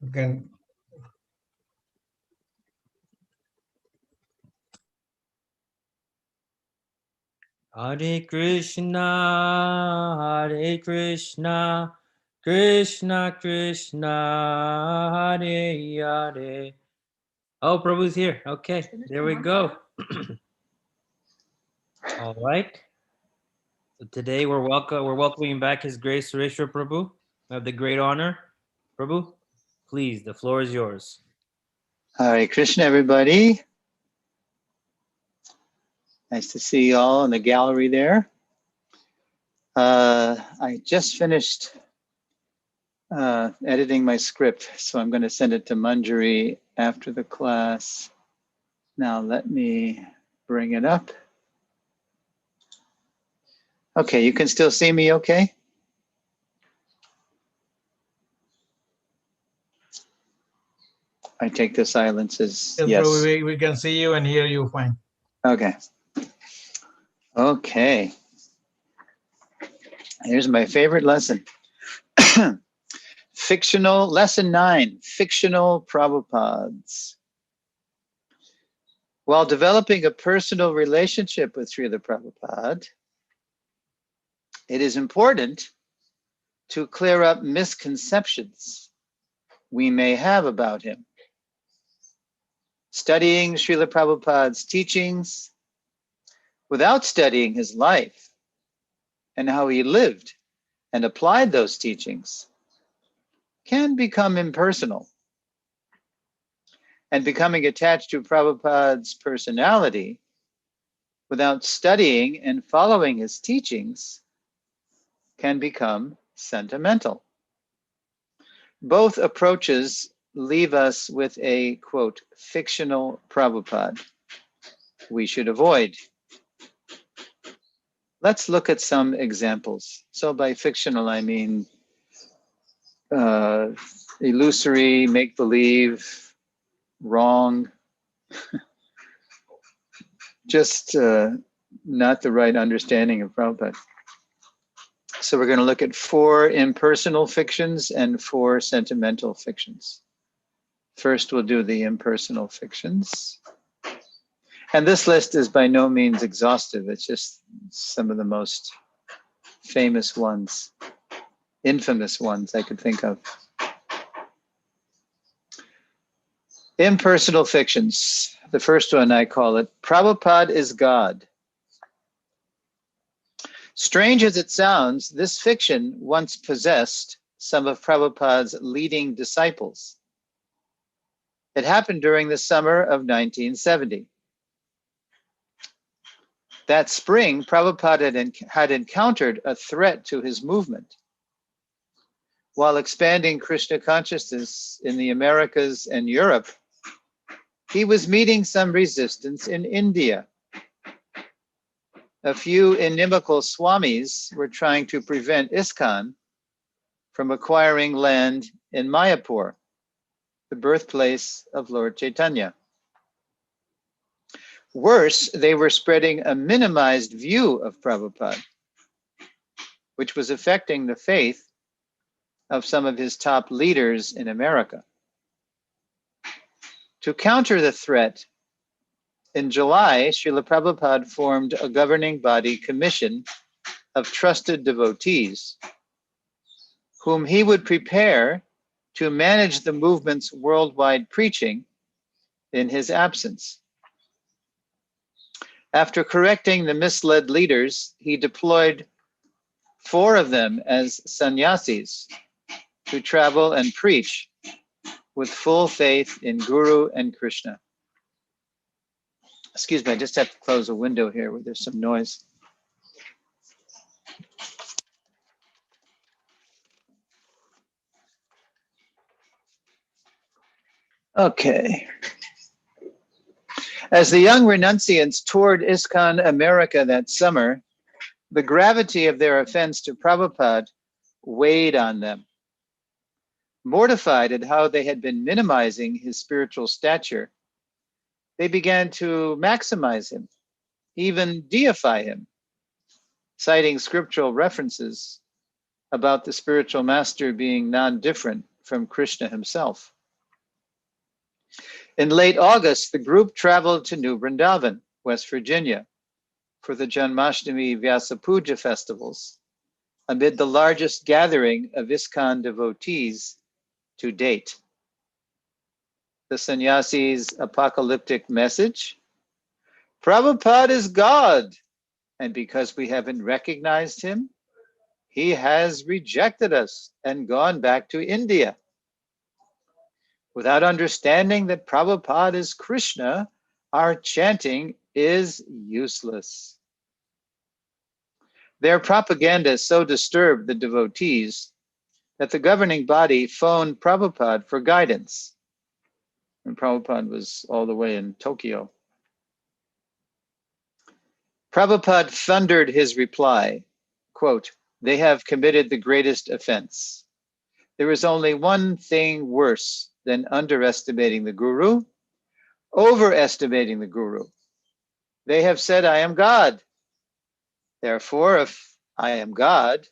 You can. Hare Krishna, Krishna Krishna, Hare Hare. Oh, Prabhu's here. Okay, there we go. All right. So today we're welcoming back His Grace Sureshwar Prabhu. We have the great honor. Prabhu, please, the floor is yours. Hare Krishna, everybody. Nice to see you all in the gallery there. I just finished editing my script, so I'm going to send it to Manjari after the class. Now let me bring it up. Okay, you can still see me okay? I take the silence as yes. We can see you and hear you fine. Okay. Okay. Here's my favorite lesson. Fictional, lesson 9, fictional Prabhupads. While developing a personal relationship with Srila Prabhupada, it is important to clear up misconceptions we may have about him. Studying Srila Prabhupada's teachings without studying his life and how he lived and applied those teachings can become impersonal. And becoming attached to Prabhupada's personality without studying and following his teachings can become sentimental. Both approaches leave us with a, quote, fictional Prabhupada we should avoid. Let's look at some examples. So by fictional, I mean illusory, make-believe, wrong, just not the right understanding of Prabhupada. So we're going to look at 4 impersonal fictions and 4 sentimental fictions. First, we'll do the impersonal fictions. And this list is by no means exhaustive. It's just some of the most famous ones, infamous ones I could think of. Impersonal fictions. The first one I call it, Prabhupada is God. Strange as it sounds, this fiction once possessed some of Prabhupada's leading disciples. It happened during the summer of 1970. That spring, Prabhupada had encountered a threat to his movement. While expanding Krishna consciousness in the Americas and Europe, he was meeting some resistance in India. A few inimical swamis were trying to prevent ISKCON from acquiring land in Mayapur, the birthplace of Lord Chaitanya. Worse, they were spreading a minimized view of Prabhupada, which was affecting the faith of some of his top leaders in America. To counter the threat, in July, Srila Prabhupada formed a governing body commission of trusted devotees, whom he would prepare to manage the movement's worldwide preaching in his absence. After correcting the misled leaders, he deployed 4 of them as sannyasis to travel and preach with full faith in Guru and Krishna. Excuse me, I just have to close a window here where there's some noise. Okay. As the young renunciants toured ISKCON America that summer, the gravity of their offense to Prabhupada weighed on them. Mortified at how they had been minimizing his spiritual stature, they began to maximize him, even deify him, citing scriptural references about the spiritual master being non-different from Krishna himself. In late August, the group traveled to New Vrindavan, West Virginia, for the Janmashtami Vyasa Puja festivals, amid the largest gathering of ISKCON devotees to date. The sannyasi's apocalyptic message: Prabhupada is God, and because we haven't recognized him, he has rejected us and gone back to India. Without understanding that Prabhupada is Krishna, our chanting is useless. Their propaganda so disturbed the devotees that the governing body phoned Prabhupada for guidance. And Prabhupada was all the way in Tokyo. Prabhupada thundered his reply, quote, "They have committed the greatest offense. There is only one thing worse than underestimating the Guru, overestimating the Guru. They have said, I am God. Therefore, if I am God,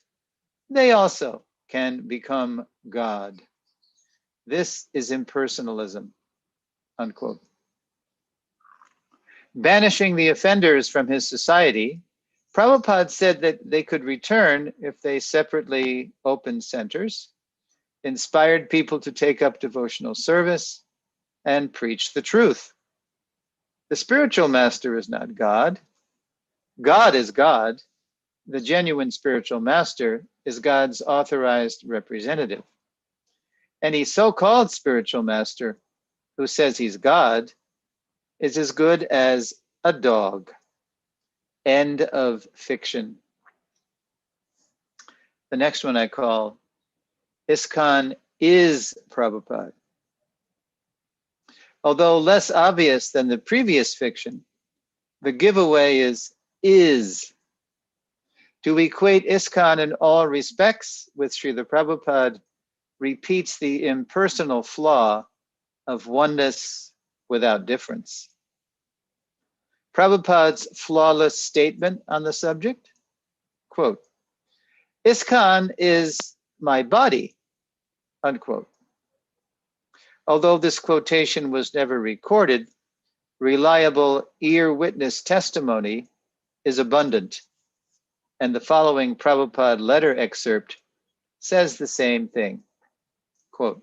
they also can become God. This is impersonalism," unquote. Banishing the offenders from his society, Prabhupada said that they could return if they separately opened centers, inspired people to take up devotional service, and preach the truth. The spiritual master is not God. God is God. The genuine spiritual master is God's authorized representative. Any so-called spiritual master who says he's God is as good as a dog. End of fiction. The next one I call ISKCON is Prabhupada. Although less obvious than the previous fiction, the giveaway is. To equate ISKCON in all respects with Srila Prabhupada repeats the impersonal flaw of oneness without difference. Prabhupada's flawless statement on the subject, quote, ISKCON is my body, unquote. Although this quotation was never recorded, reliable ear witness testimony is abundant, and the following Prabhupada letter excerpt says the same thing. Quote,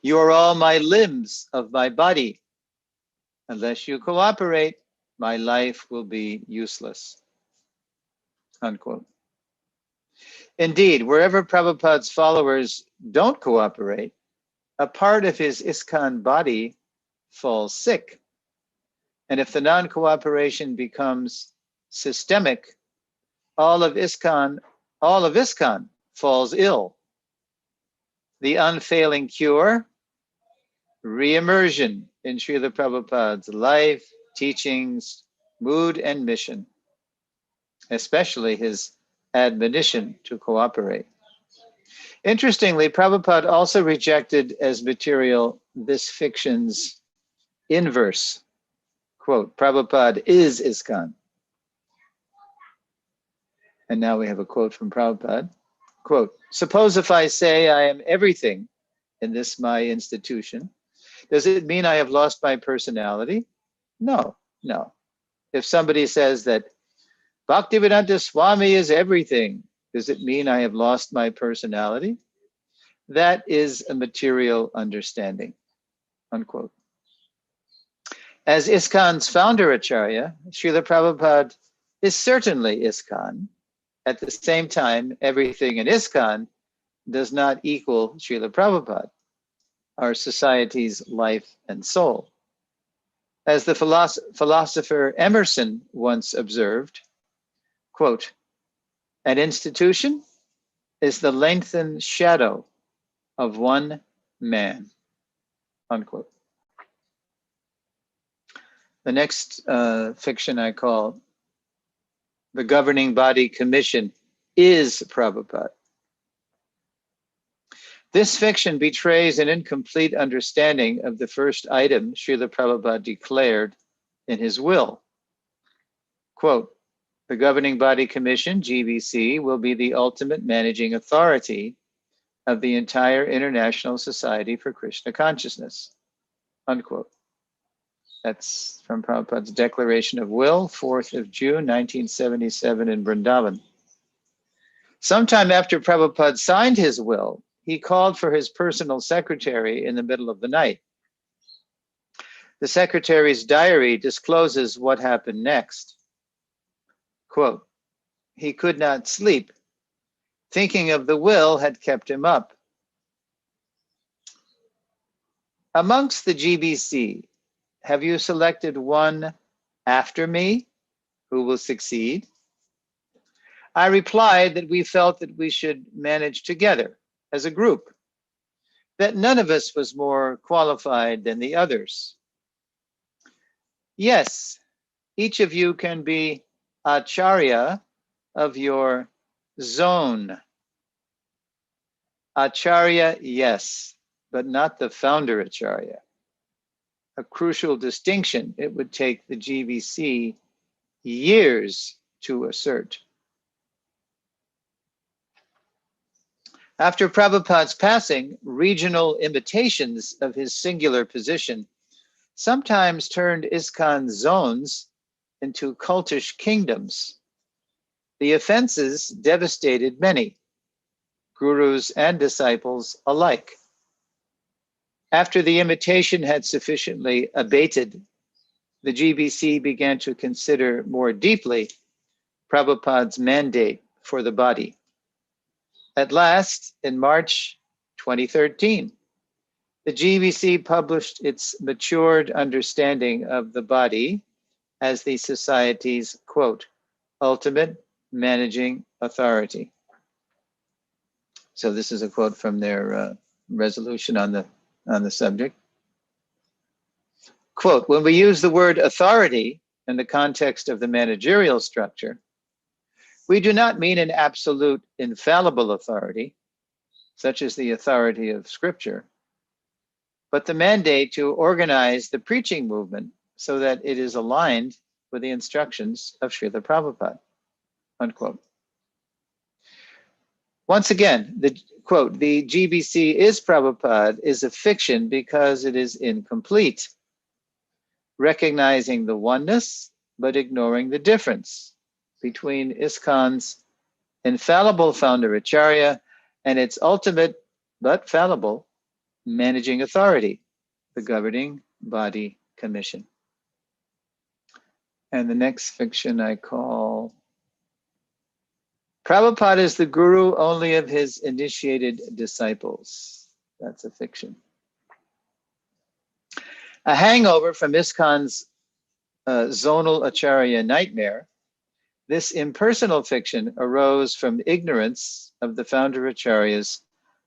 you are all my limbs of my body. Unless you cooperate, my life will be useless. Unquote. Indeed, wherever Prabhupada's followers don't cooperate, a part of his ISKCON body falls sick. And if the non-cooperation becomes systemic, all of ISKCON falls ill. The unfailing cure, re-immersion in Srila Prabhupada's life, teachings, mood, and mission, especially his admonition to cooperate. Interestingly, Prabhupada also rejected as material this fiction's inverse. Quote, Prabhupada is ISKCON. And now we have a quote from Prabhupada. Quote, suppose if I say I am everything in this my institution, does it mean I have lost my personality? No, no. If somebody says that Bhaktivedanta Swami is everything, does it mean I have lost my personality? That is a material understanding, unquote. As ISKCON's founder Acharya, Srila Prabhupada is certainly ISKCON. At the same time, everything in ISKCON does not equal Srila Prabhupada, our society's life and soul. As the philosopher Emerson once observed, quote, an institution is the lengthened shadow of one man, unquote. The next fiction I call The Governing Body Commission is Prabhupada. This fiction betrays an incomplete understanding of the first item Srila Prabhupada declared in his will. Quote, the Governing Body Commission, GBC, will be the ultimate managing authority of the entire International Society for Krishna Consciousness, unquote. That's from Prabhupada's Declaration of Will, 4th of June, 1977 in Vrindavan. Sometime after Prabhupada signed his will, he called for his personal secretary in the middle of the night. The secretary's diary discloses what happened next. Quote, he could not sleep. Thinking of the will had kept him up. Amongst the GBC, have you selected one after me who will succeed? I replied that we felt that we should manage together as a group, that none of us was more qualified than the others. Yes, each of you can be acharya of your zone. Acharya, yes, but not the founder acharya. A crucial distinction it would take the GBC years to assert. After Prabhupada's passing, regional imitations of his singular position sometimes turned ISKCON zones into cultish kingdoms. The offenses devastated many, gurus and disciples alike. After the imitation had sufficiently abated, the GBC began to consider more deeply Prabhupada's mandate for the body. At last, in March 2013, the GBC published its matured understanding of the body as the society's, quote, ultimate managing authority. So this is a quote from their resolution on the subject. Quote, when we use the word authority in the context of the managerial structure, we do not mean an absolute infallible authority, such as the authority of Scripture, but the mandate to organize the preaching movement so that it is aligned with the instructions of Srila Prabhupada, unquote. Once again, the quote, the GBC is Prabhupada is a fiction because it is incomplete, recognizing the oneness, but ignoring the difference between ISKCON's infallible founder Acharya and its ultimate, but fallible, managing authority, the governing body commission. And the next fiction I call Prabhupada is the guru only of his initiated disciples. That's a fiction. A hangover from ISKCON's zonal Acharya nightmare, this impersonal fiction arose from ignorance of the founder Acharya's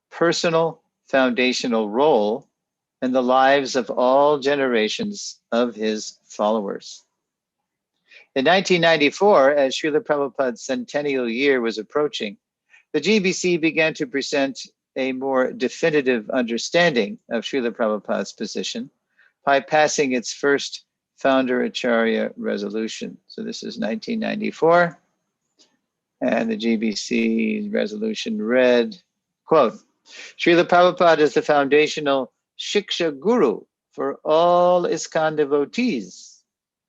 personal foundational role in the lives of all generations of his followers. In 1994, as Srila Prabhupada's centennial year was approaching, the GBC began to present a more definitive understanding of Srila Prabhupada's position by passing its first founder Acharya resolution. So this is 1994, and the GBC resolution read, quote, Srila Prabhupada is the foundational Shiksha Guru for all ISKCON devotees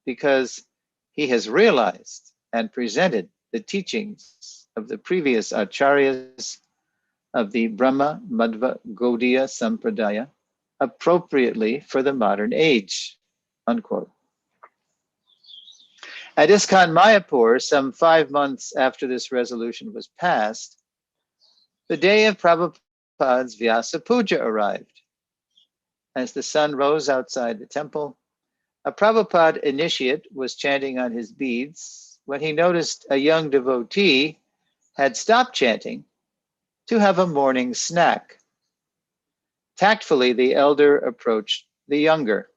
because he has realized and presented the teachings of the previous acharyas of the Brahma Madhva Gaudiya Sampradaya appropriately for the modern age, unquote. At ISKCON Mayapur, some 5 months after this resolution was passed, the day of Prabhupada's Vyasa Puja arrived. As the sun rose outside the temple, a Prabhupada initiate was chanting on his beads when he noticed a young devotee had stopped chanting to have a morning snack. Tactfully, the elder approached the younger.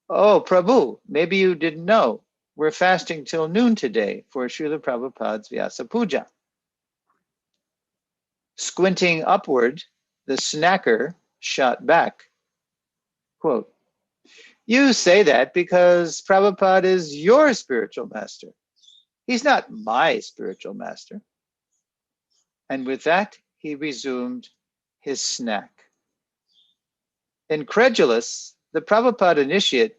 Oh, Prabhu, maybe you didn't know. We're fasting till noon today for Srila Prabhupada's Vyasa Puja. Squinting upward, the snacker shot back. Quote, you say that because Prabhupada is your spiritual master. He's not my spiritual master. And with that, he resumed his snack. Incredulous, the Prabhupada initiate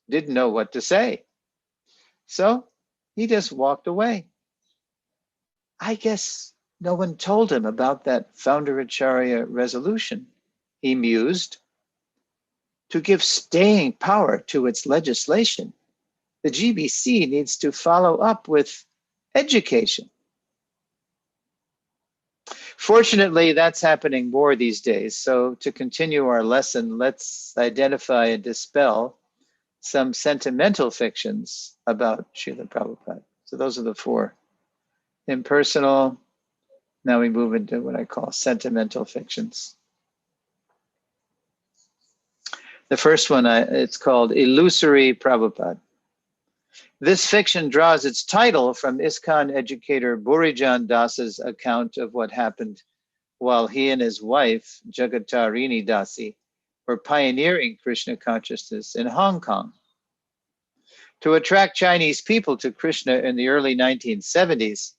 didn't know what to say. So he just walked away. I guess no one told him about that Founderacharya resolution, he mused. To give staying power to its legislation, the GBC needs to follow up with education. Fortunately, that's happening more these days. So to continue our lesson, let's identify and dispel some sentimental fictions about Srila Prabhupada. So those are the four. Impersonal. Now we move into what I call sentimental fictions. The first one, it's called Illusory Prabhupada. This fiction draws its title from ISKCON educator Burijan Das's account of what happened while he and his wife, Jagatarini Dasi, were pioneering Krishna consciousness in Hong Kong. To attract Chinese people to Krishna in the early 1970s,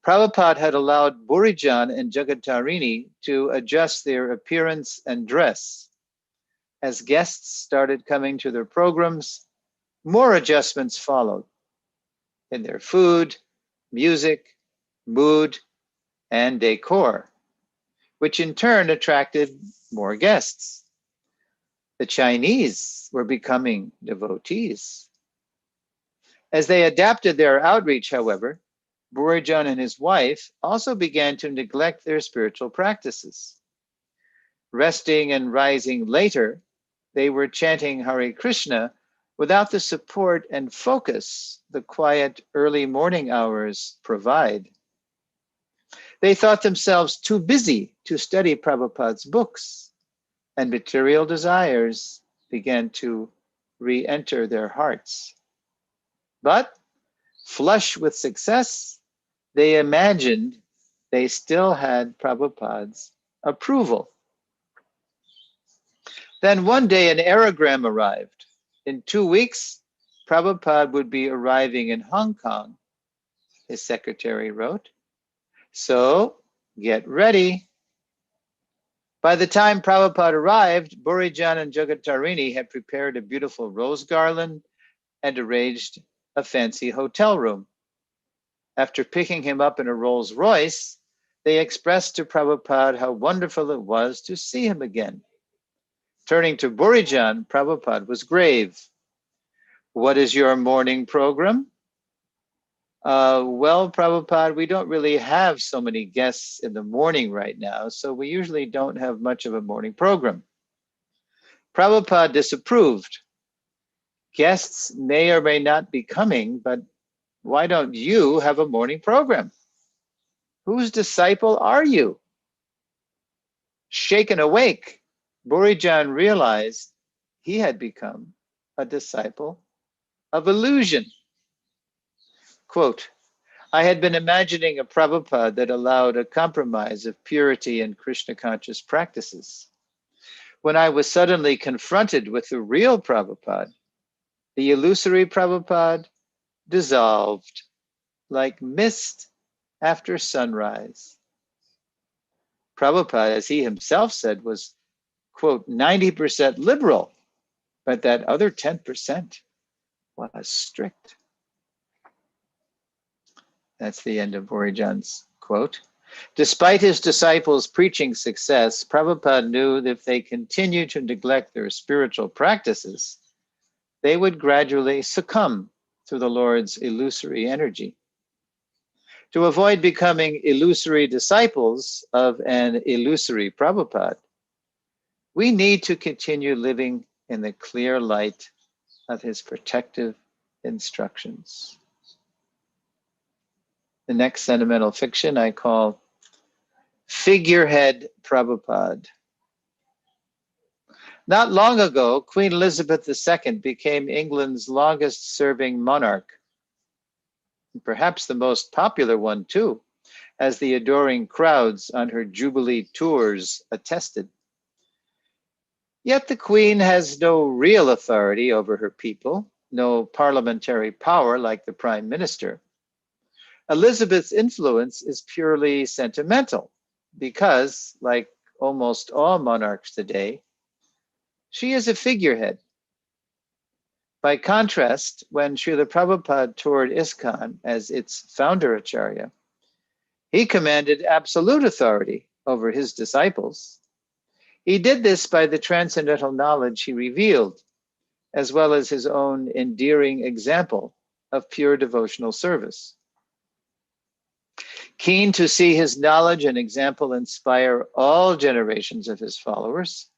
Prabhupada had allowed Burijan and Jagatarini to adjust their appearance and dress. As guests started coming to their programs, more adjustments followed in their food, music, mood, and decor, which in turn attracted more guests. The Chinese were becoming devotees. As they adapted their outreach, however, Burijan and his wife also began to neglect their spiritual practices. Resting and rising later, they were chanting Hare Krishna without the support and focus the quiet early morning hours provide. They thought themselves too busy to study Prabhupada's books, and material desires began to re-enter their hearts. But flush with success, they imagined they still had Prabhupada's approval. Then one day an aerogram arrived. In 2 weeks, Prabhupada would be arriving in Hong Kong, his secretary wrote. So get ready. By the time Prabhupada arrived, Burijan and Jagatarini had prepared a beautiful rose garland and arranged a fancy hotel room. After picking him up in a Rolls Royce, they expressed to Prabhupada how wonderful it was to see him again. Turning to Burijan, Prabhupada was grave. What is your morning program? Well, Prabhupada, we don't really have so many guests in the morning right now, so we usually don't have much of a morning program. Prabhupada disapproved. Guests may or may not be coming, but why don't you have a morning program? Whose disciple are you? Shaken awake, Burijan realized he had become a disciple of illusion. Quote, I had been imagining a Prabhupada that allowed a compromise of purity and Krishna conscious practices. When I was suddenly confronted with the real Prabhupada, the illusory Prabhupada dissolved like mist after sunrise. Prabhupada, as he himself said, was, quote, 90% liberal, but that other 10% was strict. That's the end of Burijan's quote. Despite his disciples' preaching success, Prabhupada knew that if they continued to neglect their spiritual practices, they would gradually succumb to the Lord's illusory energy. To avoid becoming illusory disciples of an illusory Prabhupada, we need to continue living in the clear light of his protective instructions. The next sentimental fiction I call Figurehead Prabhupada. Not long ago, Queen Elizabeth II became England's longest serving monarch, and perhaps the most popular one too, as the adoring crowds on her Jubilee tours attested. Yet the Queen has no real authority over her people, no parliamentary power like the Prime Minister. Elizabeth's influence is purely sentimental, because, like almost all monarchs today, she is a figurehead. By contrast, when Srila Prabhupada toured ISKCON as its founder acharya, he commanded absolute authority over his disciples. He did this by the transcendental knowledge he revealed, as well as his own endearing example of pure devotional service. Keen to see his knowledge and example inspire all generations of his followers,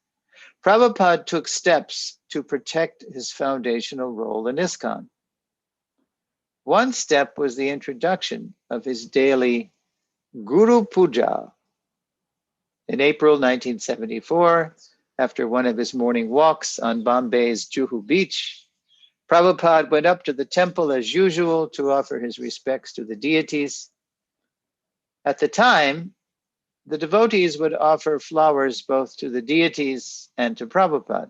Prabhupada took steps to protect his foundational role in ISKCON. One step was the introduction of his daily Guru Puja. In April 1974, after one of his morning walks on Bombay's Juhu Beach, Prabhupada went up to the temple as usual to offer his respects to the deities. At the time, the devotees would offer flowers both to the deities and to Prabhupada.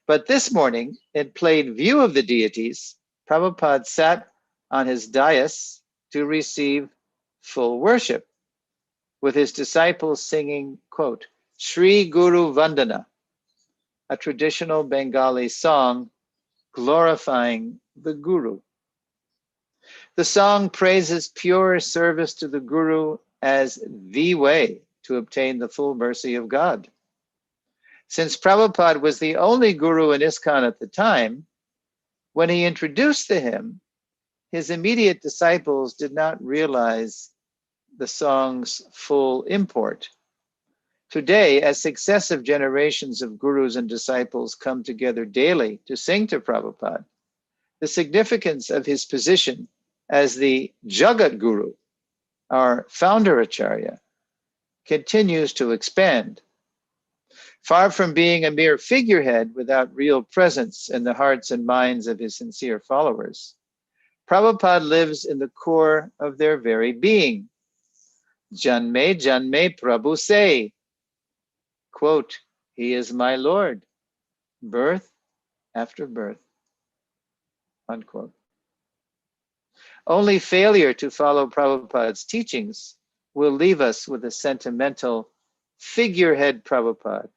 But this morning, in plain view of the deities, Prabhupada sat on his dais to receive full worship, with his disciples singing, quote, Sri Guru Vandana, a traditional Bengali song glorifying the Guru. The song praises pure service to the Guru as the way to obtain the full mercy of God. Since Prabhupada was the only Guru in ISKCON at the time, when he introduced the hymn, his immediate disciples did not realize the song's full import. Today, as successive generations of gurus and disciples come together daily to sing to Prabhupada, the significance of his position as the Jagat Guru, our founder acharya, continues to expand. Far from being a mere figurehead without real presence in the hearts and minds of his sincere followers, Prabhupada lives in the core of their very being. Janme Janme Prabhu say, quote, he is my Lord, birth after birth, unquote. Only failure to follow Prabhupada's teachings will leave us with a sentimental figurehead Prabhupada,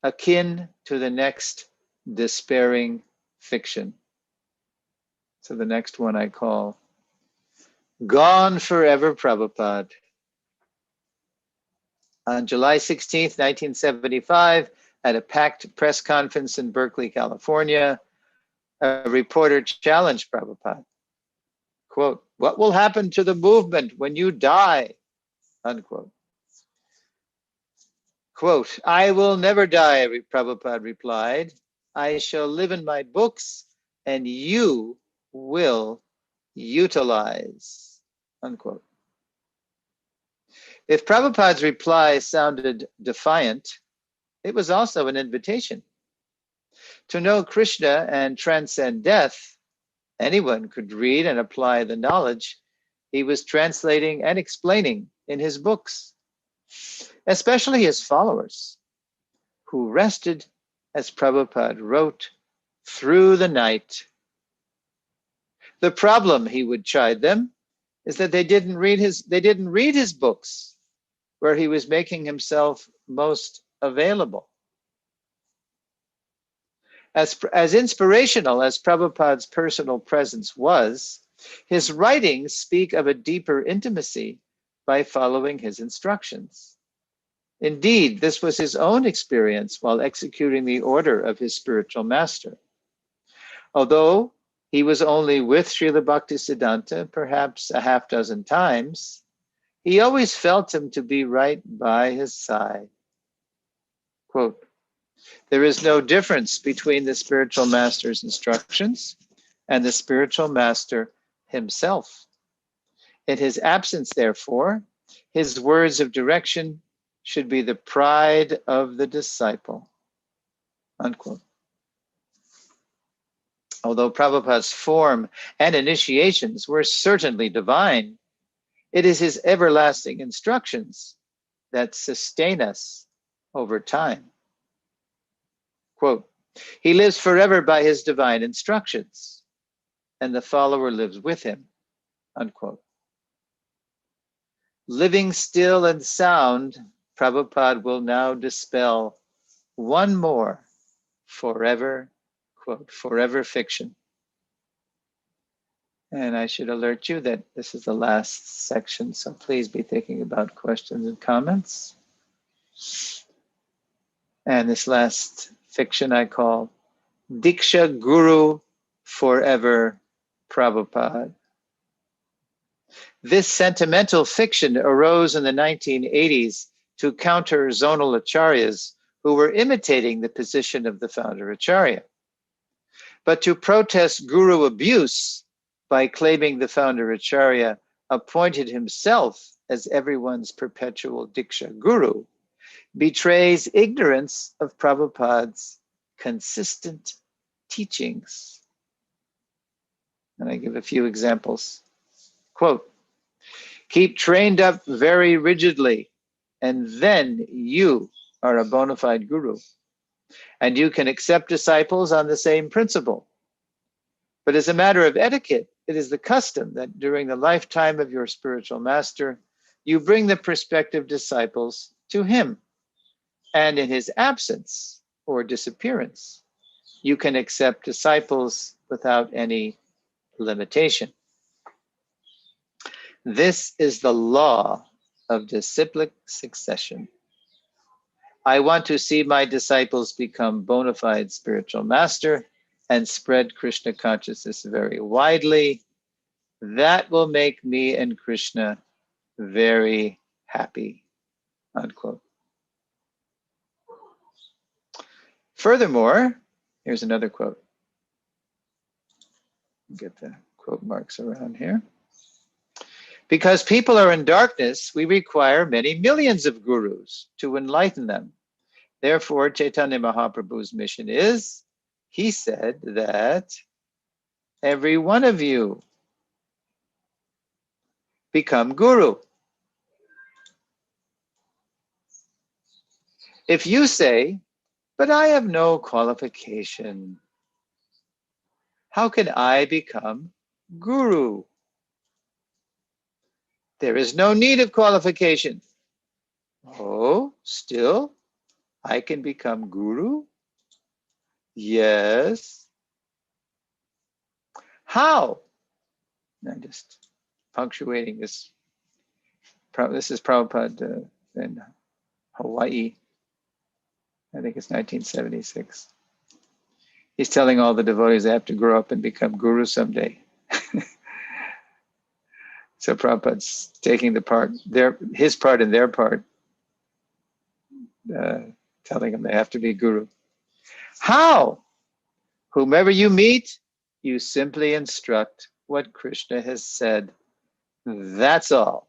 akin to the next despairing fiction. So the next one I call Gone Forever Prabhupada. On July 16th, 1975, at a packed press conference in Berkeley, California, a reporter challenged Prabhupada, quote, what will happen to the movement when you die, unquote. Quote, I will never die, Prabhupada replied. I shall live in my books and you will utilize, unquote. If Prabhupada's reply sounded defiant, it was also an invitation. To know Krishna and transcend death, anyone could read and apply the knowledge he was translating and explaining in his books, especially his followers, who rested, as Prabhupada wrote, through the night. The problem, he would chide them, is that they didn't read his books, where he was making himself most available. As inspirational as Prabhupada's personal presence was, his writings speak of a deeper intimacy by following his instructions. Indeed, this was his own experience while executing the order of his spiritual master. Although he was only with Srila Bhaktisiddhanta perhaps a half dozen times, he always felt him to be right by his side. Quote, there is no difference between the spiritual master's instructions and the spiritual master himself. In his absence, therefore, his words of direction should be the pride of the disciple, unquote. Although Prabhupada's form and initiations were certainly divine, it is his everlasting instructions that sustain us over time. Quote, he lives forever by his divine instructions, and the follower lives with him, unquote. living still and sound, Prabhupada will now dispel one more forever, quote, forever fiction. And I should alert you that this is the last section, so please be thinking about questions and comments. And this last fiction I call Diksha Guru Forever Prabhupada. This sentimental fiction arose in the 1980s to counter zonal acharyas who were imitating the position of the founder acharya. But to protest guru abuse by claiming the founder acharya appointed himself as everyone's perpetual Diksha Guru betrays ignorance of Prabhupada's consistent teachings. And I give a few examples. Quote, keep trained up very rigidly, and then you are a bona fide guru. And you can accept disciples on the same principle. But as a matter of etiquette, it is the custom that during the lifetime of your spiritual master, you bring the prospective disciples to him. And in his absence or disappearance, you can accept disciples without any limitation. This is the law of disciplic succession. I want to see my disciples become bona fide spiritual master and spread Krishna consciousness very widely. That will make me and Krishna very happy, unquote. Furthermore, here's another quote. Get the quote marks around here. Because people are in darkness, we require many millions of gurus to enlighten them. Therefore, Chaitanya Mahaprabhu's mission is, he said that every one of you become guru. If you say, but I have no qualification, how can I become guru? There is no need of qualification. Oh, still, I can become guru? Yes. How? I'm just punctuating this. This is Prabhupada in Hawaii. I think it's 1976. He's telling all the devotees they have to grow up and become guru someday. So Prabhupada's taking the part, his part and their part, telling them they have to be guru. How? Whomever you meet, you simply instruct what Krishna has said. That's all.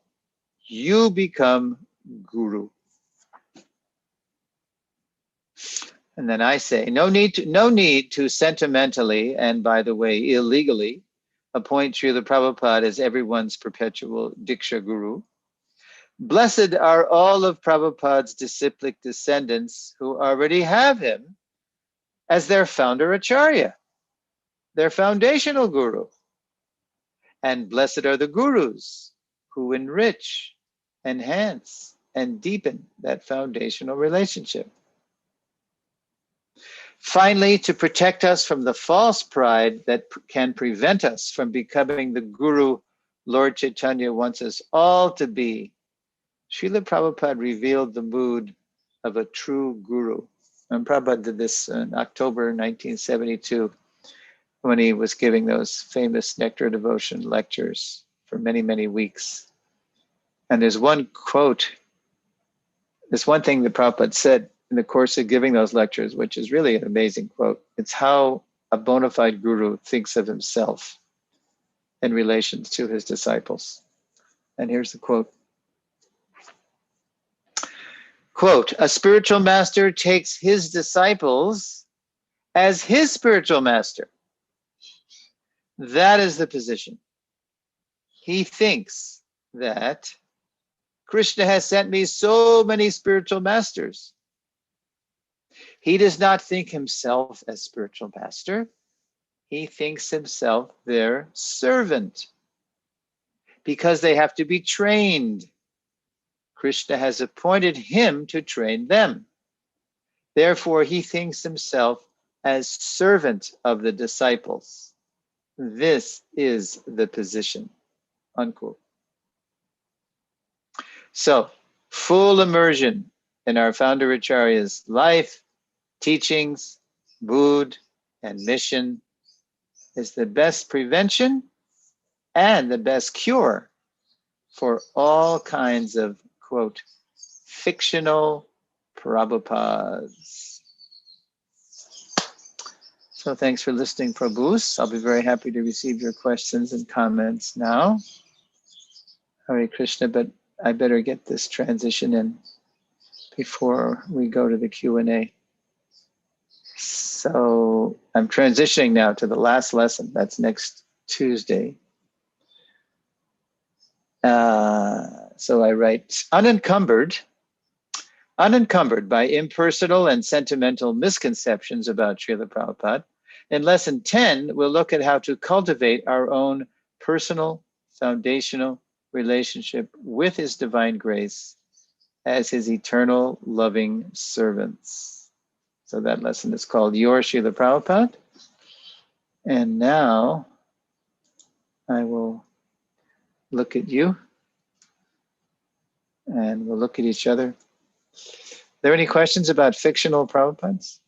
You become guru. And then I say, no need to sentimentally, and by the way, illegally, appoint Srila Prabhupada as everyone's perpetual Diksha Guru. Blessed are all of Prabhupada's disciplic descendants who already have him as their founder Acharya, their foundational Guru. And blessed are the Gurus who enrich, enhance, and deepen that foundational relationship. Finally, to protect us from the false pride that can prevent us from becoming the Guru Lord Chaitanya wants us all to be, Srila Prabhupada revealed the mood of a true Guru. And Prabhupada did this in October 1972 when he was giving those famous Nectar Devotion lectures for many, many weeks. And there's one quote, there's one thing that Prabhupada said in the course of giving those lectures, which is really an amazing quote. It's how a bona fide guru thinks of himself in relation to his disciples. And here's the quote. Quote, a spiritual master takes his disciples as his spiritual master. That is the position. He thinks that Krishna has sent me so many spiritual masters. He does not think himself as spiritual master. He thinks himself their servant because they have to be trained Krishna has appointed him to train them. Therefore, he thinks himself as servant of the disciples. This is the position, unquote. So, full immersion in our founder Acharya's life, teachings, mood, and mission is the best prevention and the best cure for all kinds of, quote, fictional Prabhupads. So thanks for listening, Prabhus. I'll be very happy to receive your questions and comments now. Hare Krishna, but I better get this transition in before we go to the Q&A. So I'm transitioning now to the last lesson. That's next Tuesday. So I write, unencumbered by impersonal and sentimental misconceptions about Srila Prabhupada. In lesson 10, we'll look at how to cultivate our own personal, foundational relationship with His divine grace as His eternal loving servants. So that lesson is called Your Srila Prabhupada. And now I will look at you and we'll look at each other. Are there any questions about fictional Prabhupads?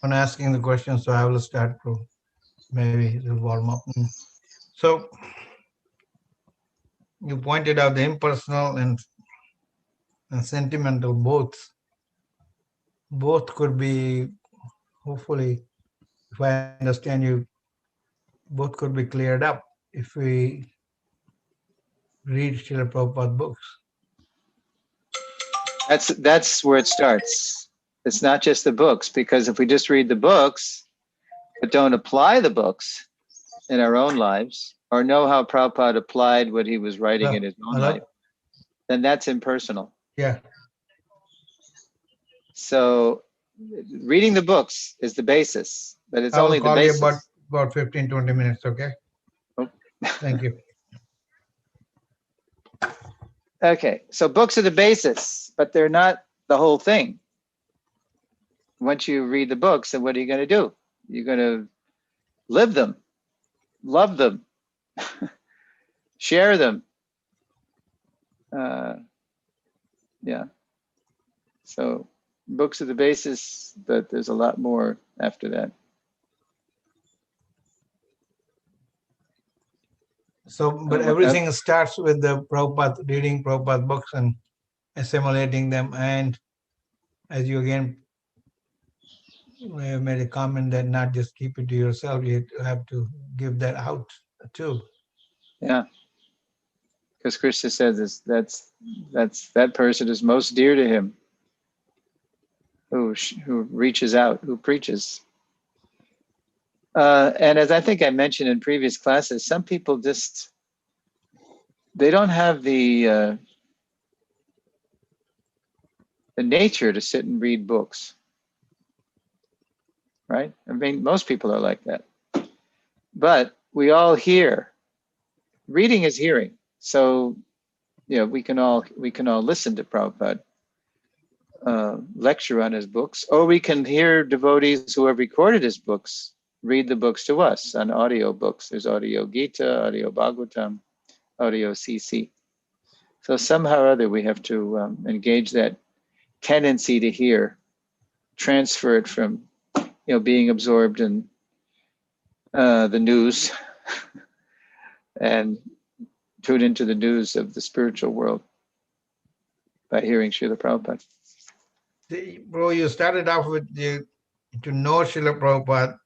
On asking the question, so I will start to maybe the warm up. So you pointed out the impersonal and sentimental both could be, hopefully, if I understand you, both could be cleared up if we read Srila Prabhupada books. That's where it starts. It's not just the books, because if we just read the books but don't apply the books in our own lives or know how Prabhupada applied what he was writing in his own life, then that's impersonal. Yeah. So reading the books is the basis, but it's only the basis. I will call you about 15, 20 minutes, okay? Oh. Thank you. Okay, so books are the basis, but they're not the whole thing. Once you read the books, then what are you going to do? You're going to live them, love them, share them. Yeah. So books are the basis, but there's a lot more after that. So, but everything starts with the Prabhupada, reading Prabhupada books and assimilating them. And as you again made a comment that not just keep it to yourself, you have to give that out too. Yeah. Because Krishna says that person is most dear to him, who reaches out, who preaches. And as I think I mentioned in previous classes, some people they don't have the nature to sit and read books, right? I mean, most people are like that. But we all hear. Reading is hearing. So, we can all listen to Prabhupada lecture on his books, or we can hear devotees who have recorded his books read the books to us on audio books. There's audio Gita, audio Bhagavatam, audio CC. So somehow or other we have to engage that tendency to hear, transfer it from being absorbed in the news and tune into the news of the spiritual world by hearing Srila Prabhupada. Bro, you started off with to know Srila Prabhupada,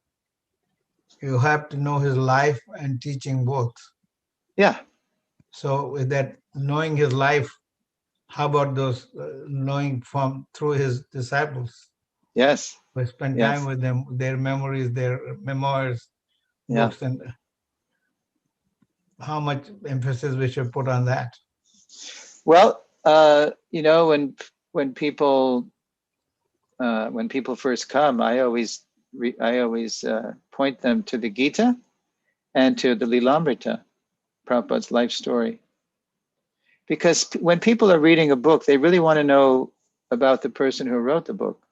you have to know his life and teaching both. Yeah. So with that, knowing his life, how about those knowing through his disciples? Yes. We spend time with them, their memories, their memoirs, books, and how much emphasis we should put on that? Well, when people first come, I always point them to the Gita and to the Lilamrita, Prabhupada's life story. Because when people are reading a book, they really want to know about the person who wrote the book.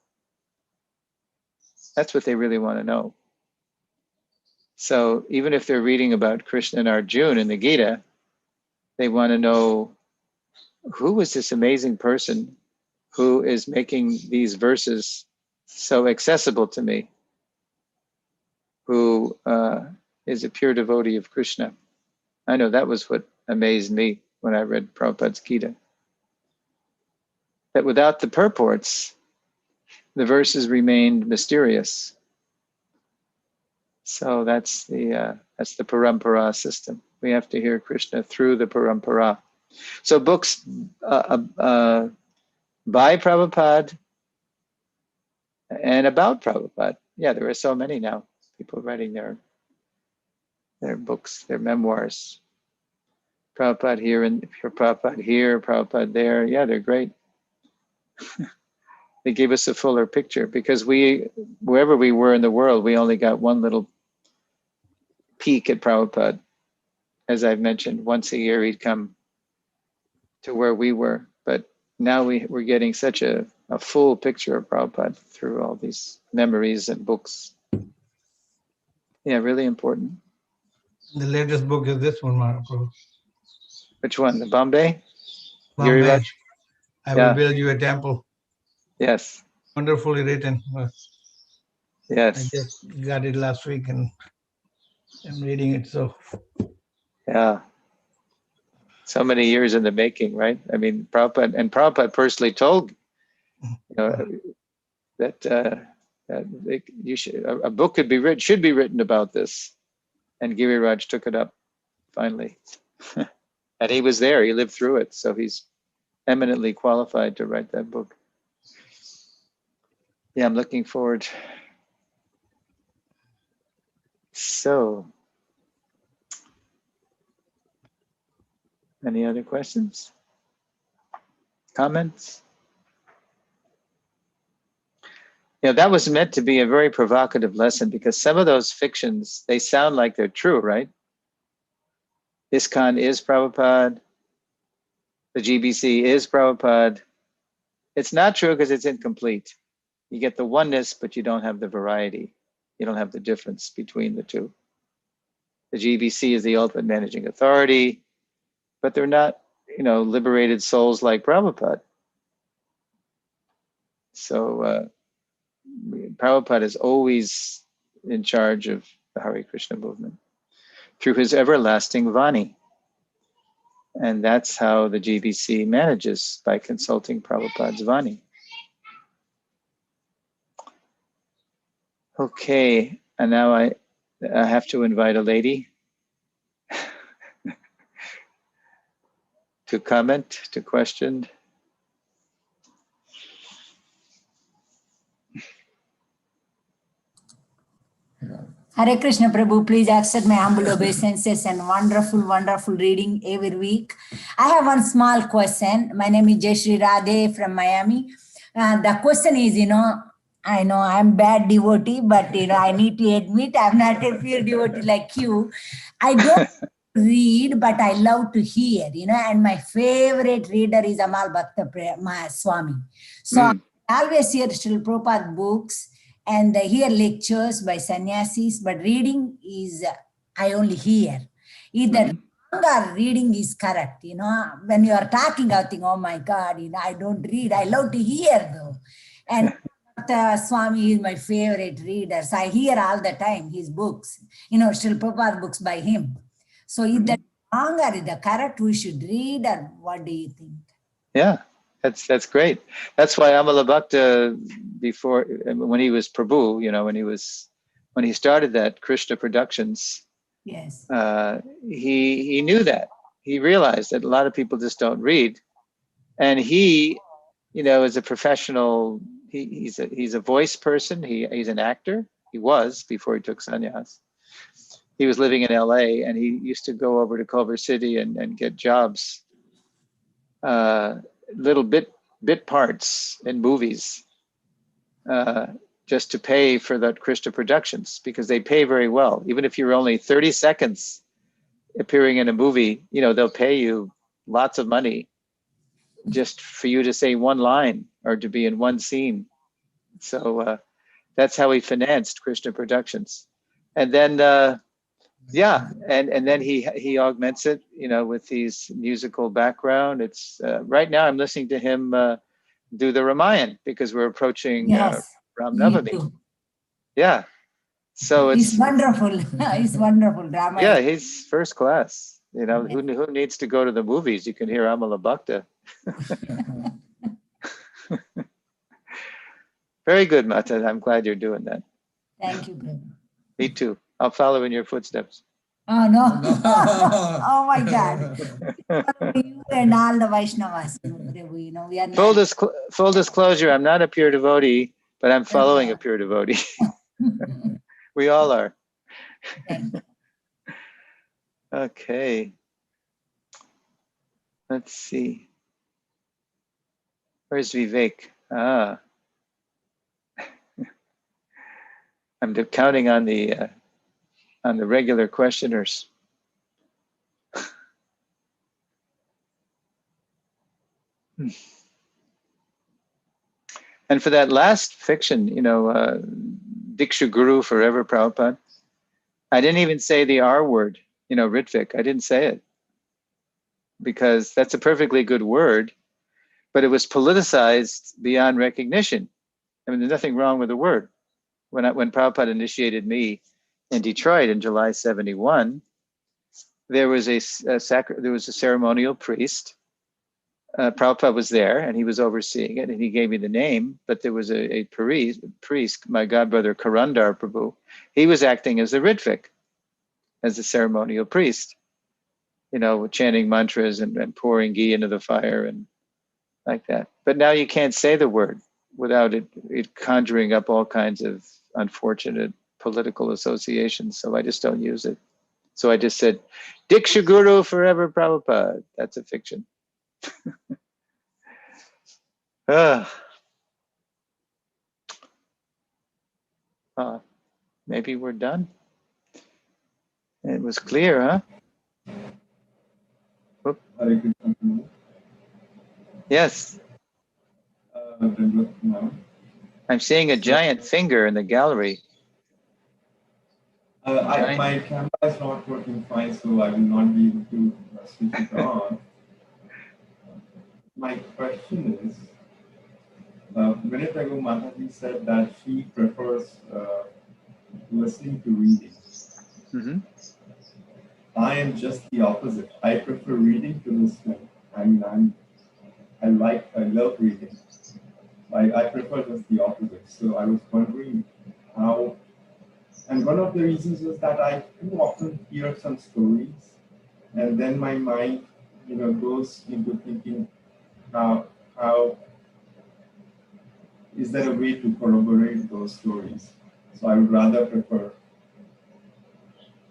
That's what they really want to know. So even if they're reading about Krishna and Arjuna in the Gita, they want to know, who was this amazing person who is making these verses so accessible to me, who is a pure devotee of Krishna. I know that was what amazed me when I read Prabhupada's Gita. That without the purports, the verses remained mysterious. So that's the parampara system. We have to hear Krishna through the parampara. So books by Prabhupada and about Prabhupada. Yeah, there are so many now. People writing their books, their memoirs. Prabhupada here and Prabhupada here, Prabhupada there. Yeah, they're great. They gave us a fuller picture because wherever we were in the world, we only got one little peek at Prabhupada. As I've mentioned, once a year he'd come to where we were. But now we're getting such a full picture of Prabhupada through all these memories and books. Yeah, really important. The latest book is this one, Mahaprabhu. Which one? The Bombay? Bombay. Giriraj? I will build you a temple. Yes. Wonderfully written. Yes. I just got it last week and I'm reading it. So yeah. So many years in the making, right? I mean, Prabhupada personally told, that a book should be written about this, and Giriraj took it up finally, and he was there. He lived through it, so he's eminently qualified to write that book. Yeah, I'm looking forward. So, any other questions? Comments? Yeah, that was meant to be a very provocative lesson because some of those fictions, they sound like they're true, right? ISKCON is Prabhupada. The GBC is Prabhupada. It's not true because it's incomplete. You get the oneness, but you don't have the variety. You don't have the difference between the two. The GBC is the ultimate managing authority, but they're not, liberated souls like Prabhupada. So Prabhupada is always in charge of the Hare Krishna movement through his everlasting Vani. And that's how the GBC manages, by consulting Prabhupada's Vani. Okay, and now I have to invite a lady to comment, to question. Hare Krishna Prabhu, please accept my humble obeisances and wonderful, wonderful reading every week. I have one small question. My name is Jayashree Radhe from Miami. The question is, I know I'm bad devotee, but I need to admit I'm not a pure devotee like you. I don't read, but I love to hear, and my favorite reader is Amal Bhakta Swami. So I always hear Srila Prabhupada books and hear lectures by sannyasis, but reading is, I only hear. Either or reading is correct, when you are talking, I think, oh my God, I don't read. I love to hear though. And Swami is my favorite reader. So I hear all the time his books, Srila Prabhupada books by him. So is that wrong or is that correct? We should read, or what do you think? Yeah, that's great. That's why Amala Bhakta, before, when he was Prabhu, when he started that Krishna Productions, yes, he knew that. He realized that a lot of people just don't read, and he, is a professional. He's a voice person. He's an actor. He was before he took sannyas. he was living in LA, and he used to go over to Culver City and get jobs, little bit parts in movies, just to pay for that Krishna productions, because they pay very well. Even if you're only 30 seconds appearing in a movie, you know, they'll pay you lots of money just for you to say one line or to be in one scene. So that's how he financed Krishna productions. And then and then he augments it, you know, with these musical background. It's right now I'm listening to him do the Ramayana, because we're approaching Yes, Ram me Navami. too. Yeah. So It's wonderful. It's wonderful, yeah, Ramayana. he's first class. You know, who needs to go to the movies? You can hear Amala Bhakta. Very good, Mata. I'm glad you're doing that. Thank you, Prabhu. Me too. I'll follow in your footsteps. Oh, no. Oh, my God. You and all the Vaishnavas, Prabhu, you know, we are Full, not. full disclosure, I'm not a pure devotee, but I'm following a pure devotee. We all are. Thank you. Okay. Let's see. Where's Vivek? Ah. I'm counting on the regular questioners. And for that last fiction, you know, Diksha Guru Forever Prabhupada, I didn't even say the R word, you know, Ritvik. I didn't say it because that's a perfectly good word, but it was politicized beyond recognition. I mean, there's nothing wrong with the word. When Prabhupada initiated me in Detroit in July '71, there was a ceremonial priest. Prabhupada was there and he was overseeing it, and he gave me the name, but there was a priest, my godbrother Karandar Prabhu. He was acting as the Ritvik, as a ceremonial priest, you know, chanting mantras and pouring ghee into the fire and like that. But now you can't say the word without it conjuring up all kinds of unfortunate political associations. So I just don't use it. So I just said, Diksha Guru Forever Prabhupada. That's a fiction. Maybe we're done. It was clear, huh? Whoop. Yes. I'm seeing a giant finger in the gallery. My camera is not working fine, so I will not be able to switch it on. My question is, a minute ago, Mataji said that she prefers listening to reading. Mm-hmm. I am just the opposite. I prefer reading to listening. I mean, I love reading. I prefer just the opposite. So I was wondering how, and one of the reasons was that I too often hear some stories, and then my mind, you know, goes into thinking, how is there a way to corroborate those stories? So I would rather prefer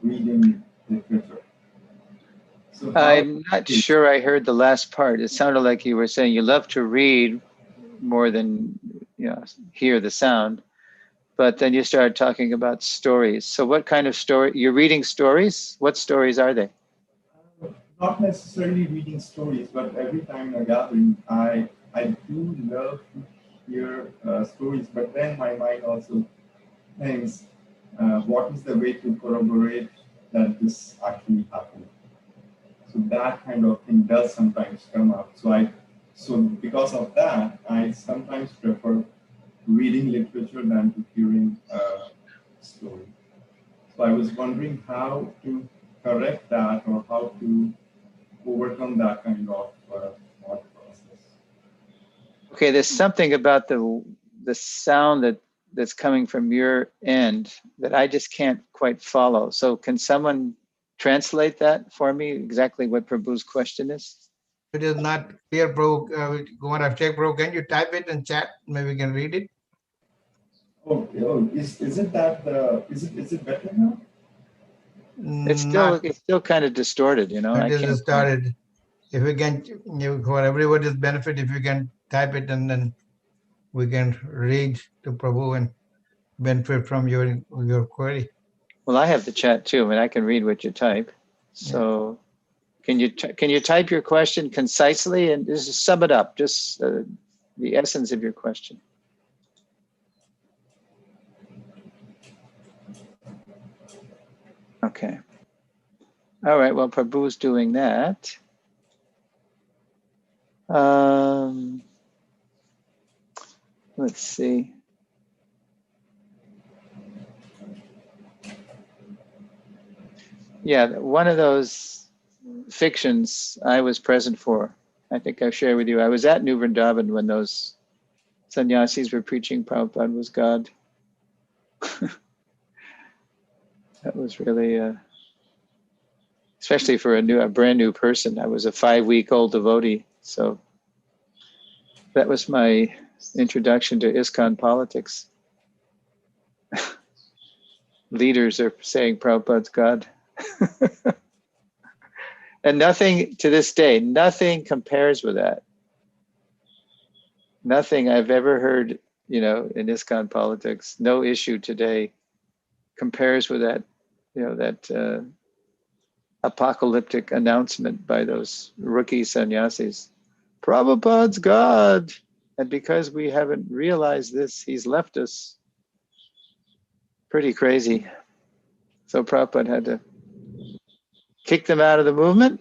reading literature. So I'm not sure I heard the last part. It sounded like you were saying you love to read more than, you know, hear the sound, but then you started talking about stories. So what kind of story? You're reading stories? What stories are they? Not necessarily reading stories, but every time in a gathering, I do love to hear stories, but then my mind also thinks, what is the way to corroborate that this actually happened? So that kind of thing does sometimes come up. So because of that, I sometimes prefer reading literature than to hearing a story. So I was wondering how to correct that, or how to overcome that kind of thought process. Okay, there's something about the sound that's coming from your end that I just can't quite follow. So can someone translate that for me, exactly what Prabhu's question is? It is not clear, bro. Go on, I've checked, bro. Can you type it in chat? Maybe we can read it. Oh, is it that is it better now? Not, it's still kind of distorted, you know. I it is can't. started. If we can, for everybody's benefit, if you can type it and then we can read to Prabhu and benefit from your query. Well, I have the chat too, and I can read what you type. So, can you type your question concisely and just sum it up, just the essence of your question? Okay. All right. Well, Prabhu's doing that. Let's see. Yeah, one of those fictions I was present for. I think I shared with you. I was at New Vrindavan when those sannyasis were preaching Prabhupada was God. That was really, especially for a brand new person. I was a 5-week-old devotee, so that was my introduction to ISKCON politics. Leaders are saying Prabhupada's God. And nothing to this day, nothing compares with that. Nothing I've ever heard, in ISKCON politics, no issue today compares with that, that apocalyptic announcement by those rookie sannyasis. Prabhupada's God. And because we haven't realized this, he's left us. Pretty crazy. So Prabhupada had to kick them out of the movement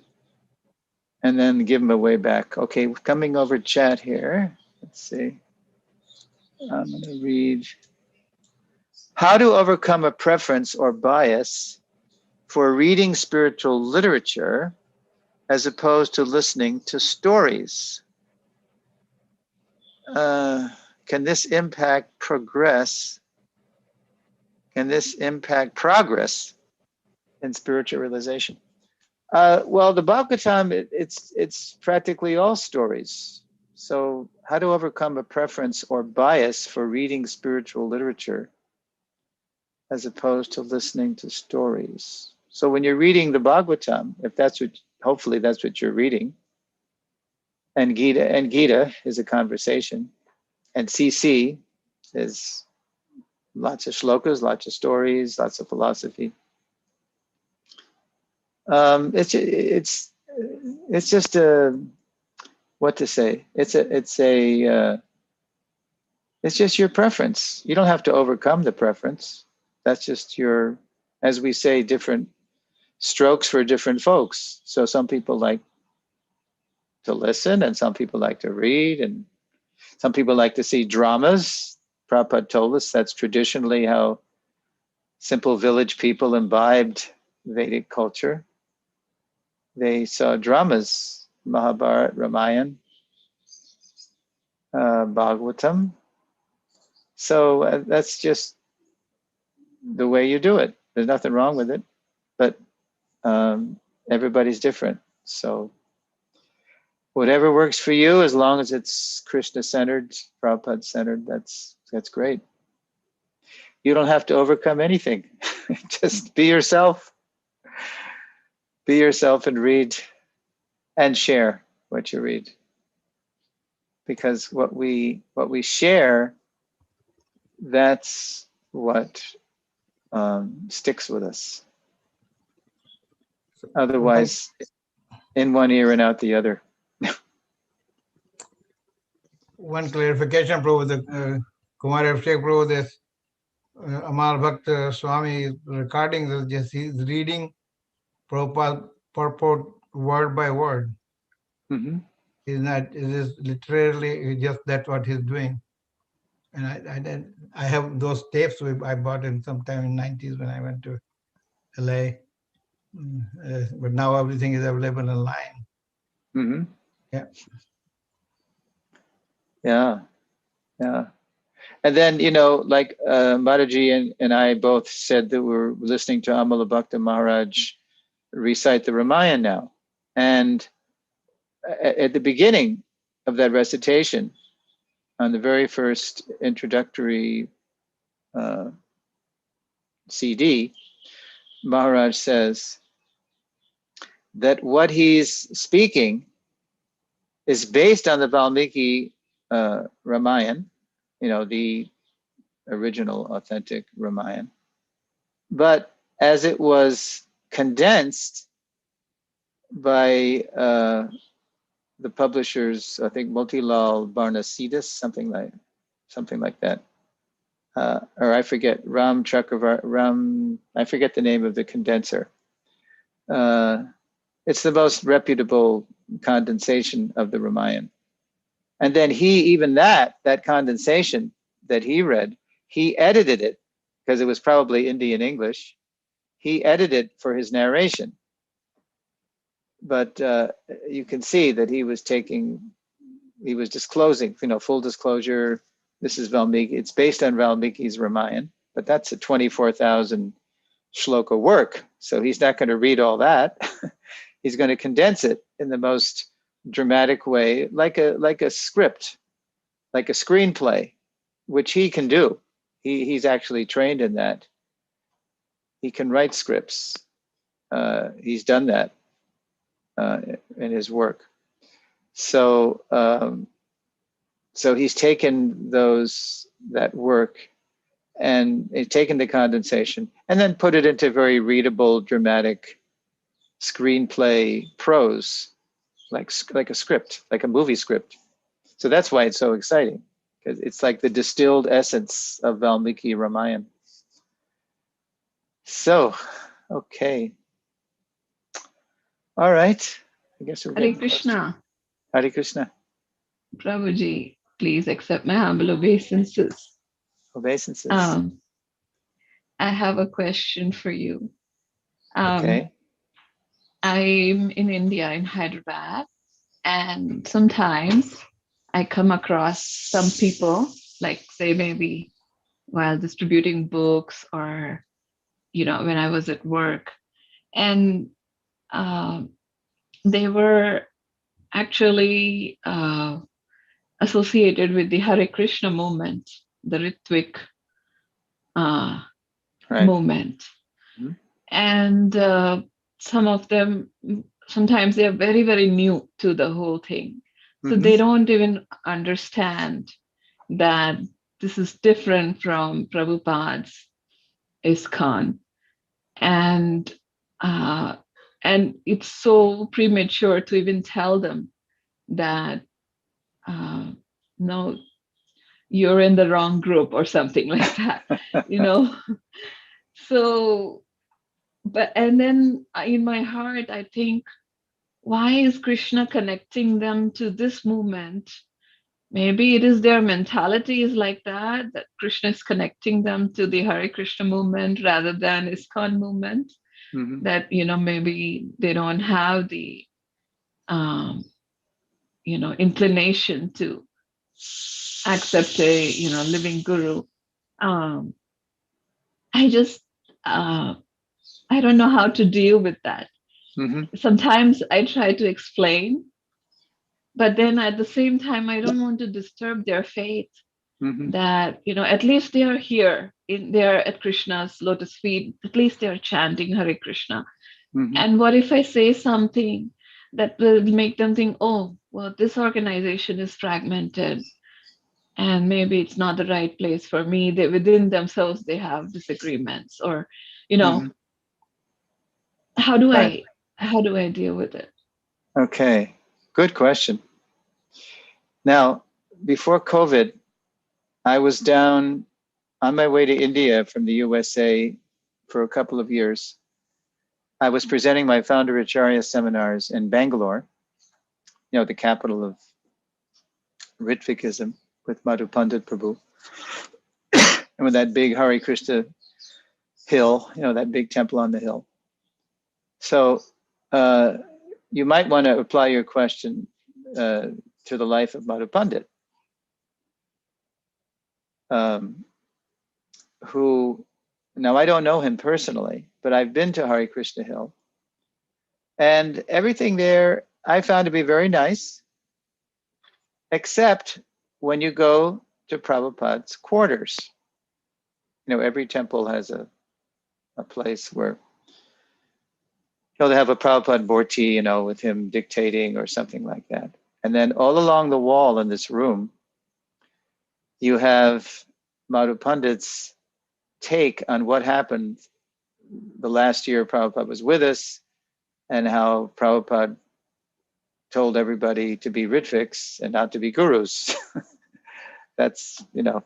and then give them a way back. Okay, coming over chat here. Let's see. I'm going to read. How to overcome a preference or bias for reading spiritual literature as opposed to listening to stories. Can this impact progress? Can this impact progress in spiritual realization? Well, the Bhagavatam, it's practically all stories. So how to overcome a preference or bias for reading spiritual literature as opposed to listening to stories. So when you're reading the Bhagavatam, hopefully that's what you're reading, and Gita is a conversation, and CC is lots of shlokas, lots of stories, lots of philosophy. It's just what to say. It's just your preference. You don't have to overcome the preference. That's just your, as we say, different strokes for different folks. So some people like to listen, and some people like to read, and some people like to see dramas. Prabhupada told us that's traditionally how simple village people imbibed Vedic culture. They saw dramas, Mahabharata, Ramayana, Bhagavatam. So that's just the way you do it. There's nothing wrong with it, but everybody's different. So whatever works for you, as long as it's Krishna-centered, Prabhupada-centered, that's great. You don't have to overcome anything. Just be yourself. Be yourself and read and share what you read. Because what we share, that's what sticks with us. Otherwise, in one ear and out the other. One clarification, Prabhu, the Kumar Abhishek Prabhu, this Amal Bhakt Swami is recording this, just he's reading Prabhupada purport word by word. Mm-hmm. It is literally just that's what he's doing. And I have those tapes I bought in sometime in 90s when I went to LA. But now everything is available online. Mm-hmm. Yeah. Yeah. Yeah. And then, like Mataji and I both said that we're listening to Amala Bhakta Maharaj recite the Ramayana now. And at the beginning of that recitation, on the very first introductory CD, Maharaj says that what he's speaking is based on the Valmiki Ramayana, the original authentic Ramayana. But as it was condensed by the publishers, I think Motilal Barnasidis, something like that, or I forget, I forget the name of the condenser. It's the most reputable condensation of the Ramayana. And then even that condensation that he read, he edited it because it was probably Indian English. He edited for his narration. But you can see that he was disclosing, full disclosure, this is Valmiki. It's based on Valmiki's Ramayana, but that's a 24,000 shloka work. So he's not going to read all that. He's going to condense it in the most dramatic way, like a script, like a screenplay, which he can do. He's actually trained in that. He can write scripts. He's done that in his work. So he's taken that work and taken the condensation and then put it into very readable, dramatic screenplay prose, like a script, like a movie script. So that's why it's so exciting, because it's like the distilled essence of Valmiki Ramayana. So, okay. All right. I guess we're Hare getting close. Krishna. Hare Krishna. Prabhuji, please accept my humble obeisances. Obeisances. I have a question for you. Okay. I'm in India, in Hyderabad, and sometimes I come across some people, like say maybe while distributing books or, when I was at work, and they were actually associated with the Hare Krishna movement, the Ritvik movement. Mm-hmm. And some of them, sometimes they are very, very new to the whole thing. So Mm-hmm. they don't even understand that this is different from Prabhupada's ISKCON. And it's so premature to even tell them that, no, you're in the wrong group or something like that, So, and then in my heart, I think, why is Krishna connecting them to this movement? Maybe it is their mentality is like that Krishna is connecting them to the Hare Krishna movement rather than ISKCON movement. Mm-hmm. That, maybe they don't have the, inclination to accept a, living guru. I just, I don't know how to deal with that. Mm-hmm. Sometimes I try to explain, but then at the same time, I don't want to disturb their faith. Mm-hmm. That, at least they are here, they're at Krishna's lotus feet, at least they're chanting Hare Krishna. Mm-hmm. And what if I say something that will make them think, oh, well, this organization is fragmented and maybe it's not the right place for me. They within themselves, they have disagreements, or, Mm-hmm. how do Right. I deal with it? Okay, good question. Now, before COVID, I was down on my way to India from the USA for a couple of years. I was presenting my founder Acharya seminars in Bangalore, the capital of Ritvikism, with Madhu Pandit Prabhu. And with that big Hare Krishna hill, that big temple on the hill. So you might want to apply your question to the life of Madhu Pandit, who, now I don't know him personally, but I've been to Hare Krishna Hill. And everything there I found to be very nice, except when you go to Prabhupada's quarters. Every temple has a place where he'll have a Prabhupada Bhorti, you know, with him dictating or something like that. And then all along the wall in this room, you have Madhu Pandit's take on what happened the last year Prabhupada was with us, and how Prabhupada told everybody to be Ritviks and not to be gurus. That's, you know,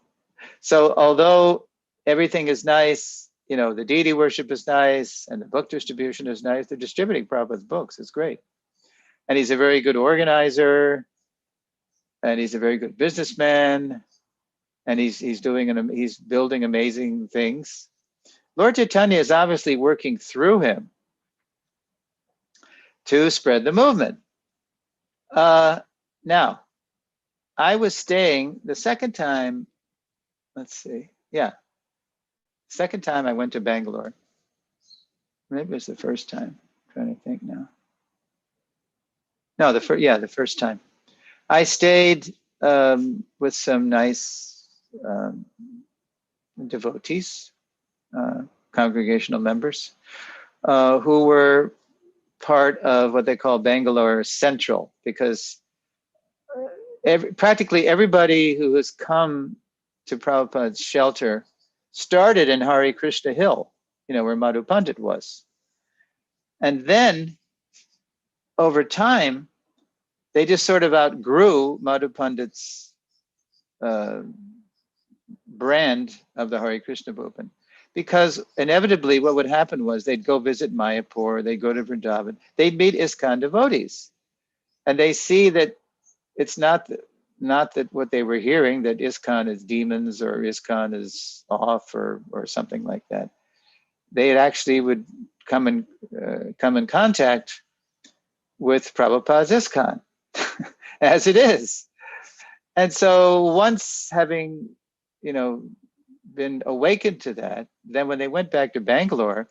so although everything is nice, you know, the deity worship is nice and the book distribution is nice, they're distributing Prabhupada's books. It's great. And he's a very good organizer, and he's a very good businessman, and he's building amazing things. Lord Chaitanya is obviously working through him to spread the movement. Now, I was staying the second time, let's see, yeah, second time I went to Bangalore. Maybe it was the first time. I'm trying to think now. No, the first time. I stayed with some nice devotees, congregational members, who were part of what they call Bangalore Central, because practically everybody who has come to Prabhupada's shelter started in Hare Krishna Hill, you know, where Madhu Pandit was. And then over time, they just sort of outgrew Madhu Pandit's brand of the Hare Krishna movement. Because inevitably what would happen was they'd go visit Mayapur, they'd go to Vrindavan, they'd meet ISKCON devotees. And they see that it's not that what they were hearing, that ISKCON is demons or ISKCON is off or something like that. They actually would come in contact with Prabhupada's ISKCON, as it is. And so once having, you know, been awakened to that, then when they went back to Bangalore,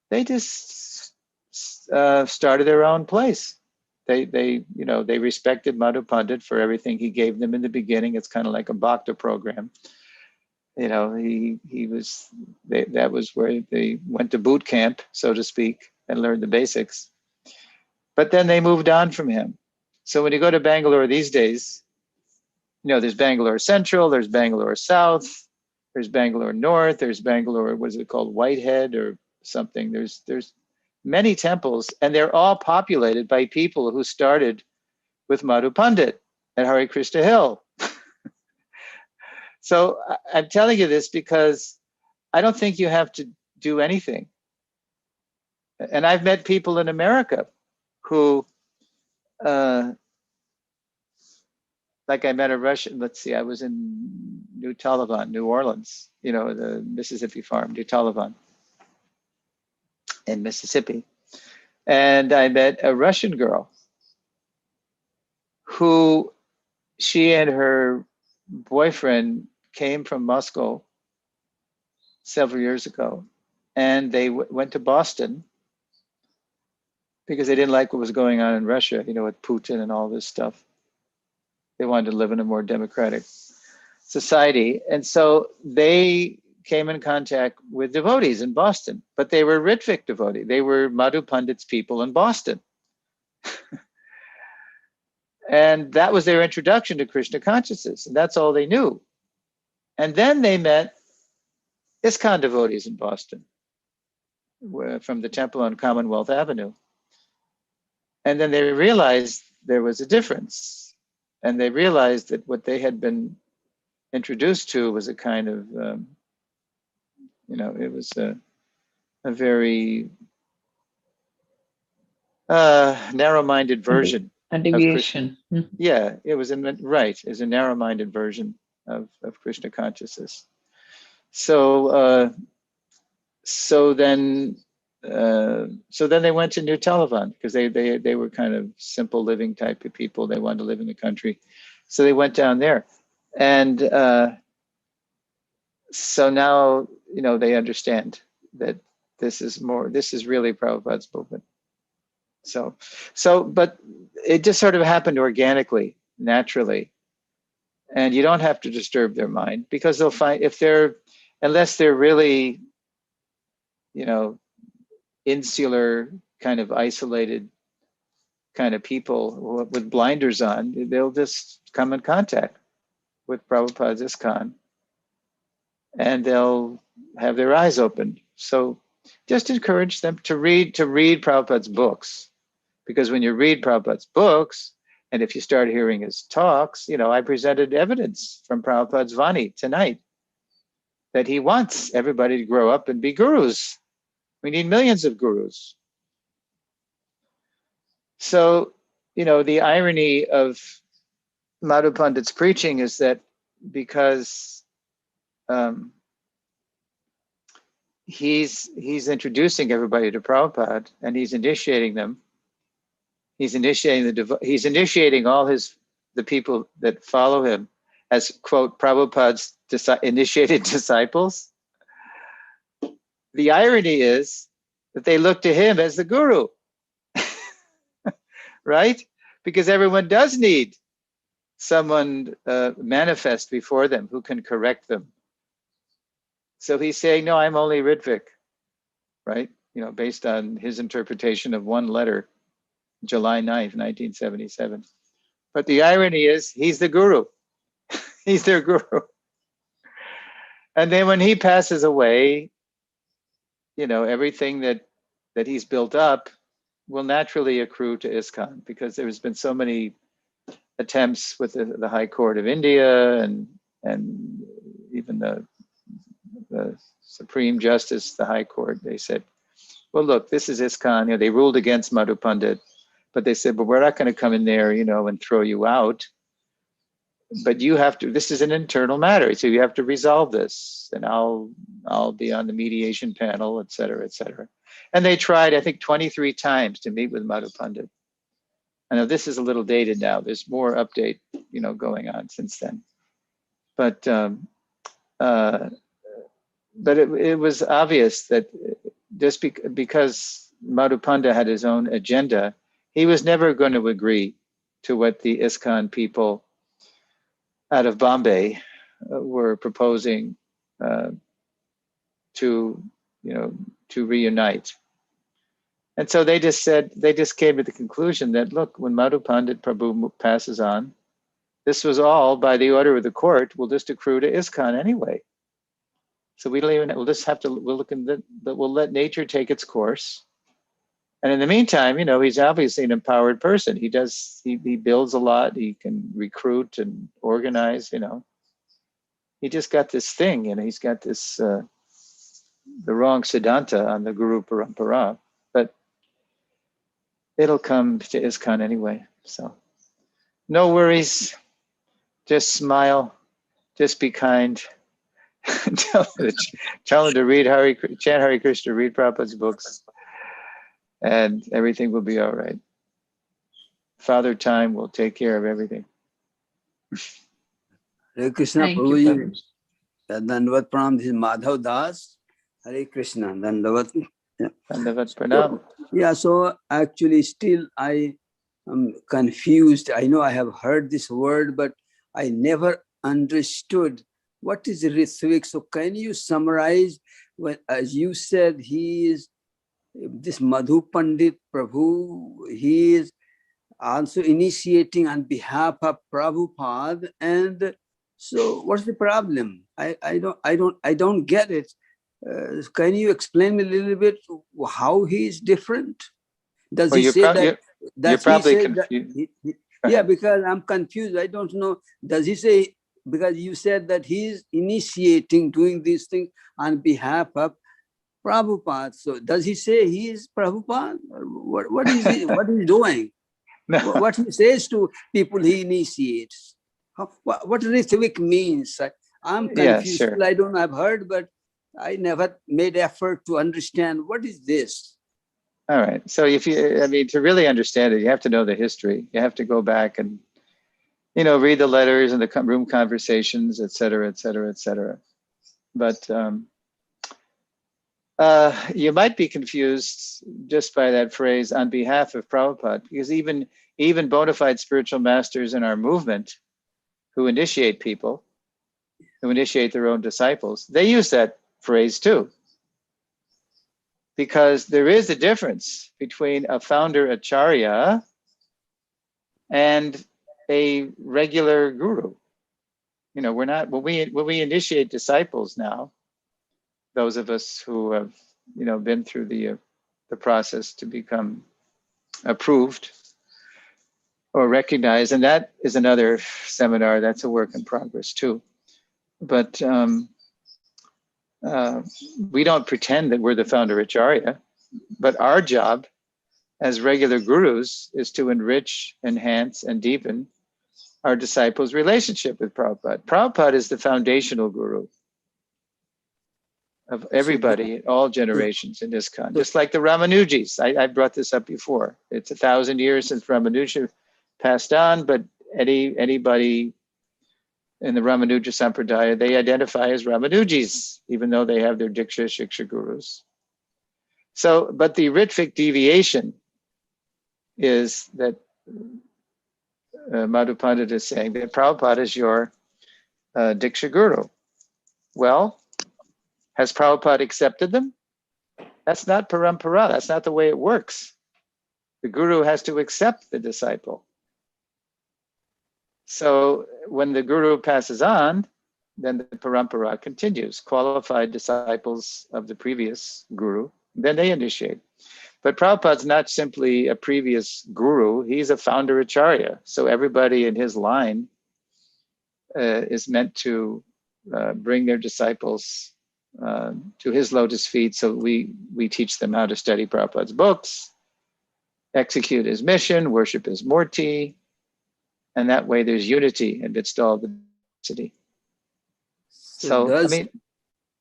they just started their own place. They you know, they respected Madhu Pandit for everything he gave them in the beginning. It's kind of like a Bhakta program. You know, that was where they went to boot camp, so to speak, and learned the basics. But then they moved on from him. So when you go to Bangalore these days, you know, there's Bangalore Central, there's Bangalore South, there's Bangalore North, there's Bangalore, what is it called, Whitehead or something. There's many temples, and they're all populated by people who started with Madhu Pandit at Hare Krishna Hill. So I'm telling you this because I don't think you have to do anything. And I've met people in America who, like I met a Russian, let's see, I was in New Taliban, New Orleans, you know, the Mississippi farm, New Taliban in Mississippi. And I met a Russian girl who, she and her boyfriend came from Moscow several years ago, and they went to Boston because they didn't like what was going on in Russia, you know, with Putin and all this stuff. They wanted to live in a more democratic society. And so they came in contact with devotees in Boston, but they were Ritvik devotees. They were Madhu Pandit's people in Boston. And that was their introduction to Krishna consciousness. And that's all they knew. And then they met ISKCON devotees in Boston from the temple on Commonwealth Avenue. And then they realized there was a difference. And they realized that what they had been introduced to was a kind of, you know, it was a very narrow-minded version. A deviation. Yeah, it was right. It was a narrow-minded version of Krishna consciousness. So then they went to New Taliban because they were kind of simple living type of people. They wanted to live in the country, so they went down there, and so now, you know, they understand that this is really Prabhupada's movement. So, but it just sort of happened organically, naturally. And you don't have to disturb their mind, because they'll find, unless they're really, you know, insular kind of isolated kind of people with blinders on, they'll just come in contact with Prabhupada's ISKCON and they'll have their eyes opened. So just encourage them to read Prabhupada's books, because when you read Prabhupada's books, and if you start hearing his talks, I presented evidence from Prabhupada's Vani tonight that he wants everybody to grow up and be gurus. We need millions of gurus. So, the irony of Madhu Pandit's preaching is that because he's introducing everybody to Prabhupada and he's initiating them. He's initiating all the people that follow him as, quote, Prabhupada's initiated disciples. The irony is that they look to him as the guru, right? Because everyone does need someone manifest before them who can correct them. So he's saying, no, I'm only Ritvik, right? Based on his interpretation of one letter, July 9th, 1977. But the irony is he's the guru. He's their guru. And then when he passes away, everything that he's built up will naturally accrue to ISKCON, because there's been so many attempts with the High Court of India and even the Supreme Justice, the High Court. They said, well, look, this is ISKCON. They ruled against Madhu Pandit, but they said, but we're not going to come in there, and throw you out. But you have to, this is an internal matter, so you have to resolve this, and I'll be on the mediation panel, et cetera, et cetera. And they tried, I think, 23 times to meet with Madhu Pandit. I know this is a little dated now. There's more update, going on since then. But it was obvious that just because Madhu Pandit had his own agenda, he was never going to agree to what the ISKCON people out of Bombay were proposing to reunite. And so they just came to the conclusion that, look, when Madhu Pandit Prabhu passes on, this was all by the order of the court, will just accrue to ISKCON anyway. So we'll let nature take its course. And in the meantime, he's obviously an empowered person. He builds a lot. He can recruit and organize, He just got this thing, he's got this, the wrong Siddhanta on the Guru Parampara, but it'll come to ISKCON anyway. So no worries. Just smile. Just be kind. tell him to read chant Hare Krishna, read Prabhupada's books, and everything will be all right. Father Time will take care of everything. Hare Krishna, Thank you, Prabhuji. Prabhu. Dandavat Pranam. This is Madhav Das. Hare Krishna. Dandavat. Yeah. Dandavat Pranam. Yeah, so actually still I am confused. I know I have heard this word, but I never understood what is Ritvik. So can you summarize, when, as you said, he is this Madhu Pandit Prabhu, he is also initiating on behalf of Prabhupada, and so what's the problem? I don't get it. Can you explain me a little bit how he is different? Does Well, he say that? You're probably confused. Yeah, because I'm confused. I don't know. Does he say, because you said that he's initiating, doing these things on behalf of Prabhupada. So does he say he is Prabhupada? What is he? What is he doing? No. What he says to people he initiates? What Ritvik means? I'm confused. Yeah, sure. I don't know. I've heard, but I never made effort to understand what is this. All right. So to really understand it, you have to know the history. You have to go back and, read the letters and the room conversations, et cetera, et cetera, et cetera. But you might be confused just by that phrase, on behalf of Prabhupada, because even bona fide spiritual masters in our movement who initiate people, who initiate their own disciples, they use that phrase too. because there is a difference between a founder acharya and a regular guru. You know, we're not, when we initiate disciples now, those of us who have, you know, been through the process to become approved or recognized, and that is another seminar, that's a work in progress too. But we don't pretend that we're the founder acharya, but our job as regular gurus is to enrich, enhance, and deepen our disciples' relationship with Prabhupada. Prabhupada is the foundational guru of everybody, all generations in ISKCON, just like the Ramanujis. I brought this up before. It's 1,000 years since Ramanuja passed on, but anybody in the Ramanuja Sampradaya, they identify as Ramanujis, even though they have their Diksha Shiksha gurus. So, but the Ritvic deviation is that Madhu Pandit is saying that Prabhupada is your Diksha guru. Well, has Prabhupada accepted them? That's not parampara. That's not the way it works. The guru has to accept the disciple. So when the guru passes on, then the parampara continues. Qualified disciples of the previous guru, then they initiate. But Prabhupada's not simply a previous guru, he's a founder acharya. So everybody in his line is meant to bring their disciples to his lotus feet. So we teach them how to study Prabhupada's books, execute his mission, worship his Murti, and that way there's unity amidst all the diversity. So I mean,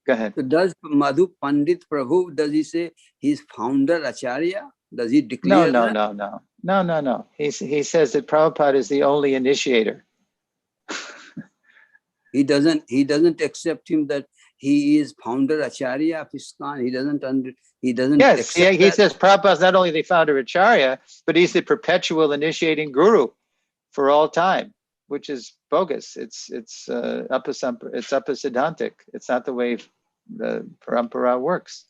go ahead. So does Madhu Pandit Prabhu, does he say he's founder Acharya? Does he declare that? No. He says that Prabhupada is the only initiator. He doesn't accept him that he is founder Acharya of ISKCON. He doesn't Yes, accept he that. says Prabhupada is not only the founder Acharya, but he's the perpetual initiating guru for all time, which is bogus. It's upasiddhantic. It's not the way the parampara works.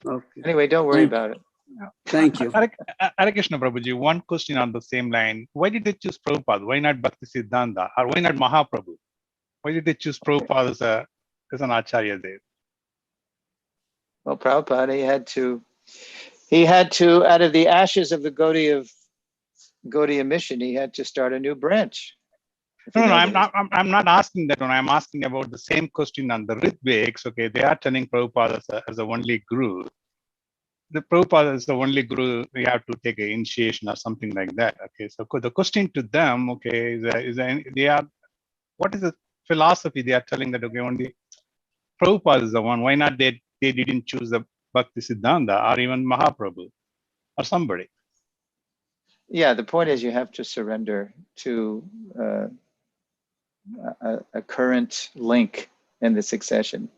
Okay. Anyway, don't worry about it. Thank you. Hare Krishna Prabhuji, one question on the same line. Why did they choose Prabhupada? Why not Bhaktisiddhanta? Or why not Mahaprabhu? Why did they choose Prabhupada as an Acharya there? Well, Prabhupada, he had to, out of the ashes of the Gaudiya mission, he had to start a new branch. No, I'm not asking that one. I'm asking about the same question on the Ritviks. Okay, they are telling Prabhupada as the only guru. The Prabhupada is the only guru, we have to take an initiation or something like that. Okay, so the question to them, okay, what is the philosophy they are telling that, okay, only Prabhupada is the one, why not they didn't choose the Bhaktisiddhanta or even Mahaprabhu or somebody? Yeah, the point is you have to surrender to a current link in the succession.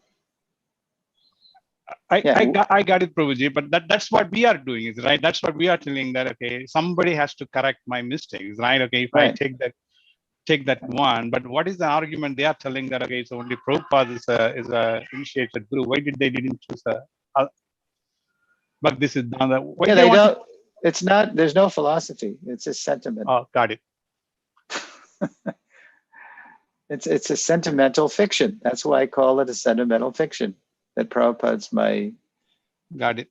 I got it, Prabhuji, but that's what we are doing, is right. That's what we are telling, that okay, somebody has to correct my mistakes, right? Okay, if I take that one, but what is the argument they are telling that okay, so only Prabhupada is a initiated guru? Why didn't choose Bhaktisiddhanta? Why Yeah, they don't. It's not. There's no philosophy. It's a sentiment. Oh, got it. It's a sentimental fiction. That's why I call it a sentimental fiction. That Prabhupada's my. Got it.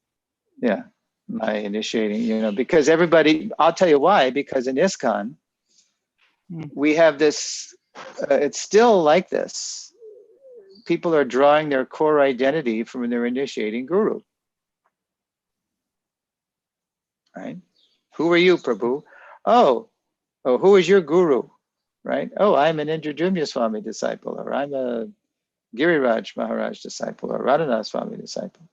Yeah, my initiating. Because everybody. I'll tell you why. Because in ISKCON, we have this. It's still like this. People are drawing their core identity from their initiating guru. Right? Who are you, Prabhu? Oh, who is your guru? Right? Oh, I'm an Indradyumna Swami disciple, or I'm a Giriraj Maharaj disciple, or Radhanath Swami disciple.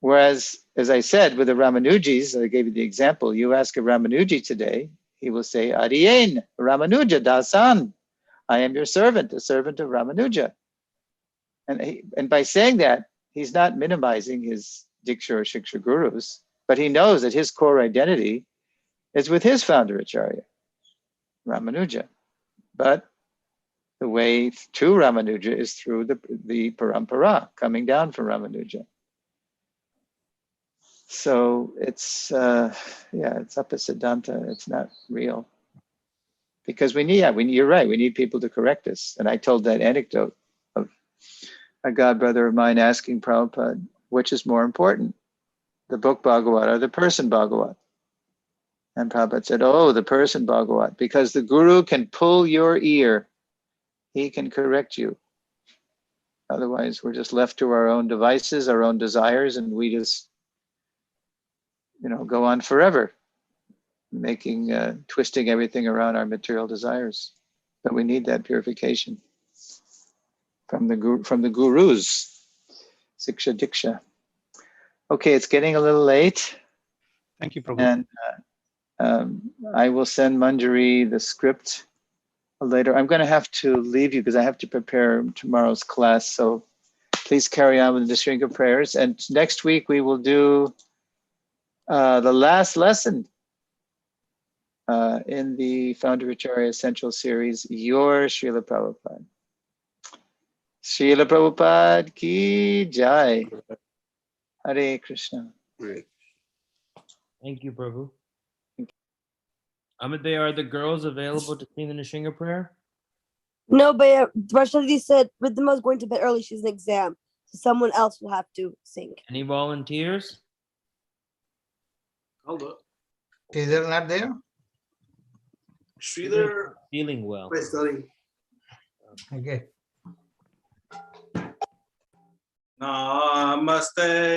Whereas, as I said, with the Ramanujis, I gave you the example, you ask a Ramanuji today, he will say, Adiyen, Ramanuja Dasan, I am your servant, the servant of Ramanuja. And by saying that, he's not minimizing his Diksha or Shiksha gurus, but he knows that his core identity is with his founder Acharya, Ramanuja. But The way to Ramanuja is through the parampara, coming down from Ramanuja. So it's, it's Apasiddhanta, it's not real. Because you're right, we need people to correct us. And I told that anecdote of a godbrother of mine asking Prabhupada, which is more important, the book Bhagavat or the person Bhagavat? And Prabhupada said, oh, the person Bhagavat, because the guru can pull your ear. He can correct you. Otherwise, we're just left to our own devices, our own desires, and we just, go on forever, twisting everything around our material desires. But we need that purification from the gurus, Siksha Diksha. Okay, it's getting a little late. Thank you, Prabhu. And I will send Manjari the script later. I'm going to have to leave you because I have to prepare tomorrow's class. So please carry on with the Shringa prayers. And next week we will do the last lesson in the Founder Acharya Essential Series, Your Srila Prabhupada. Srila Prabhupada ki jai. Hare Krishna. Thank you, Prabhu. Amade, are the girls available to sing the Nishinga prayer? No, but Vaishnavi said Riddhima's going to bed early. She's an exam. So someone else will have to sing. Any volunteers? Is there not there? Sridhar Feeling well. by studying. Okay. Namaste.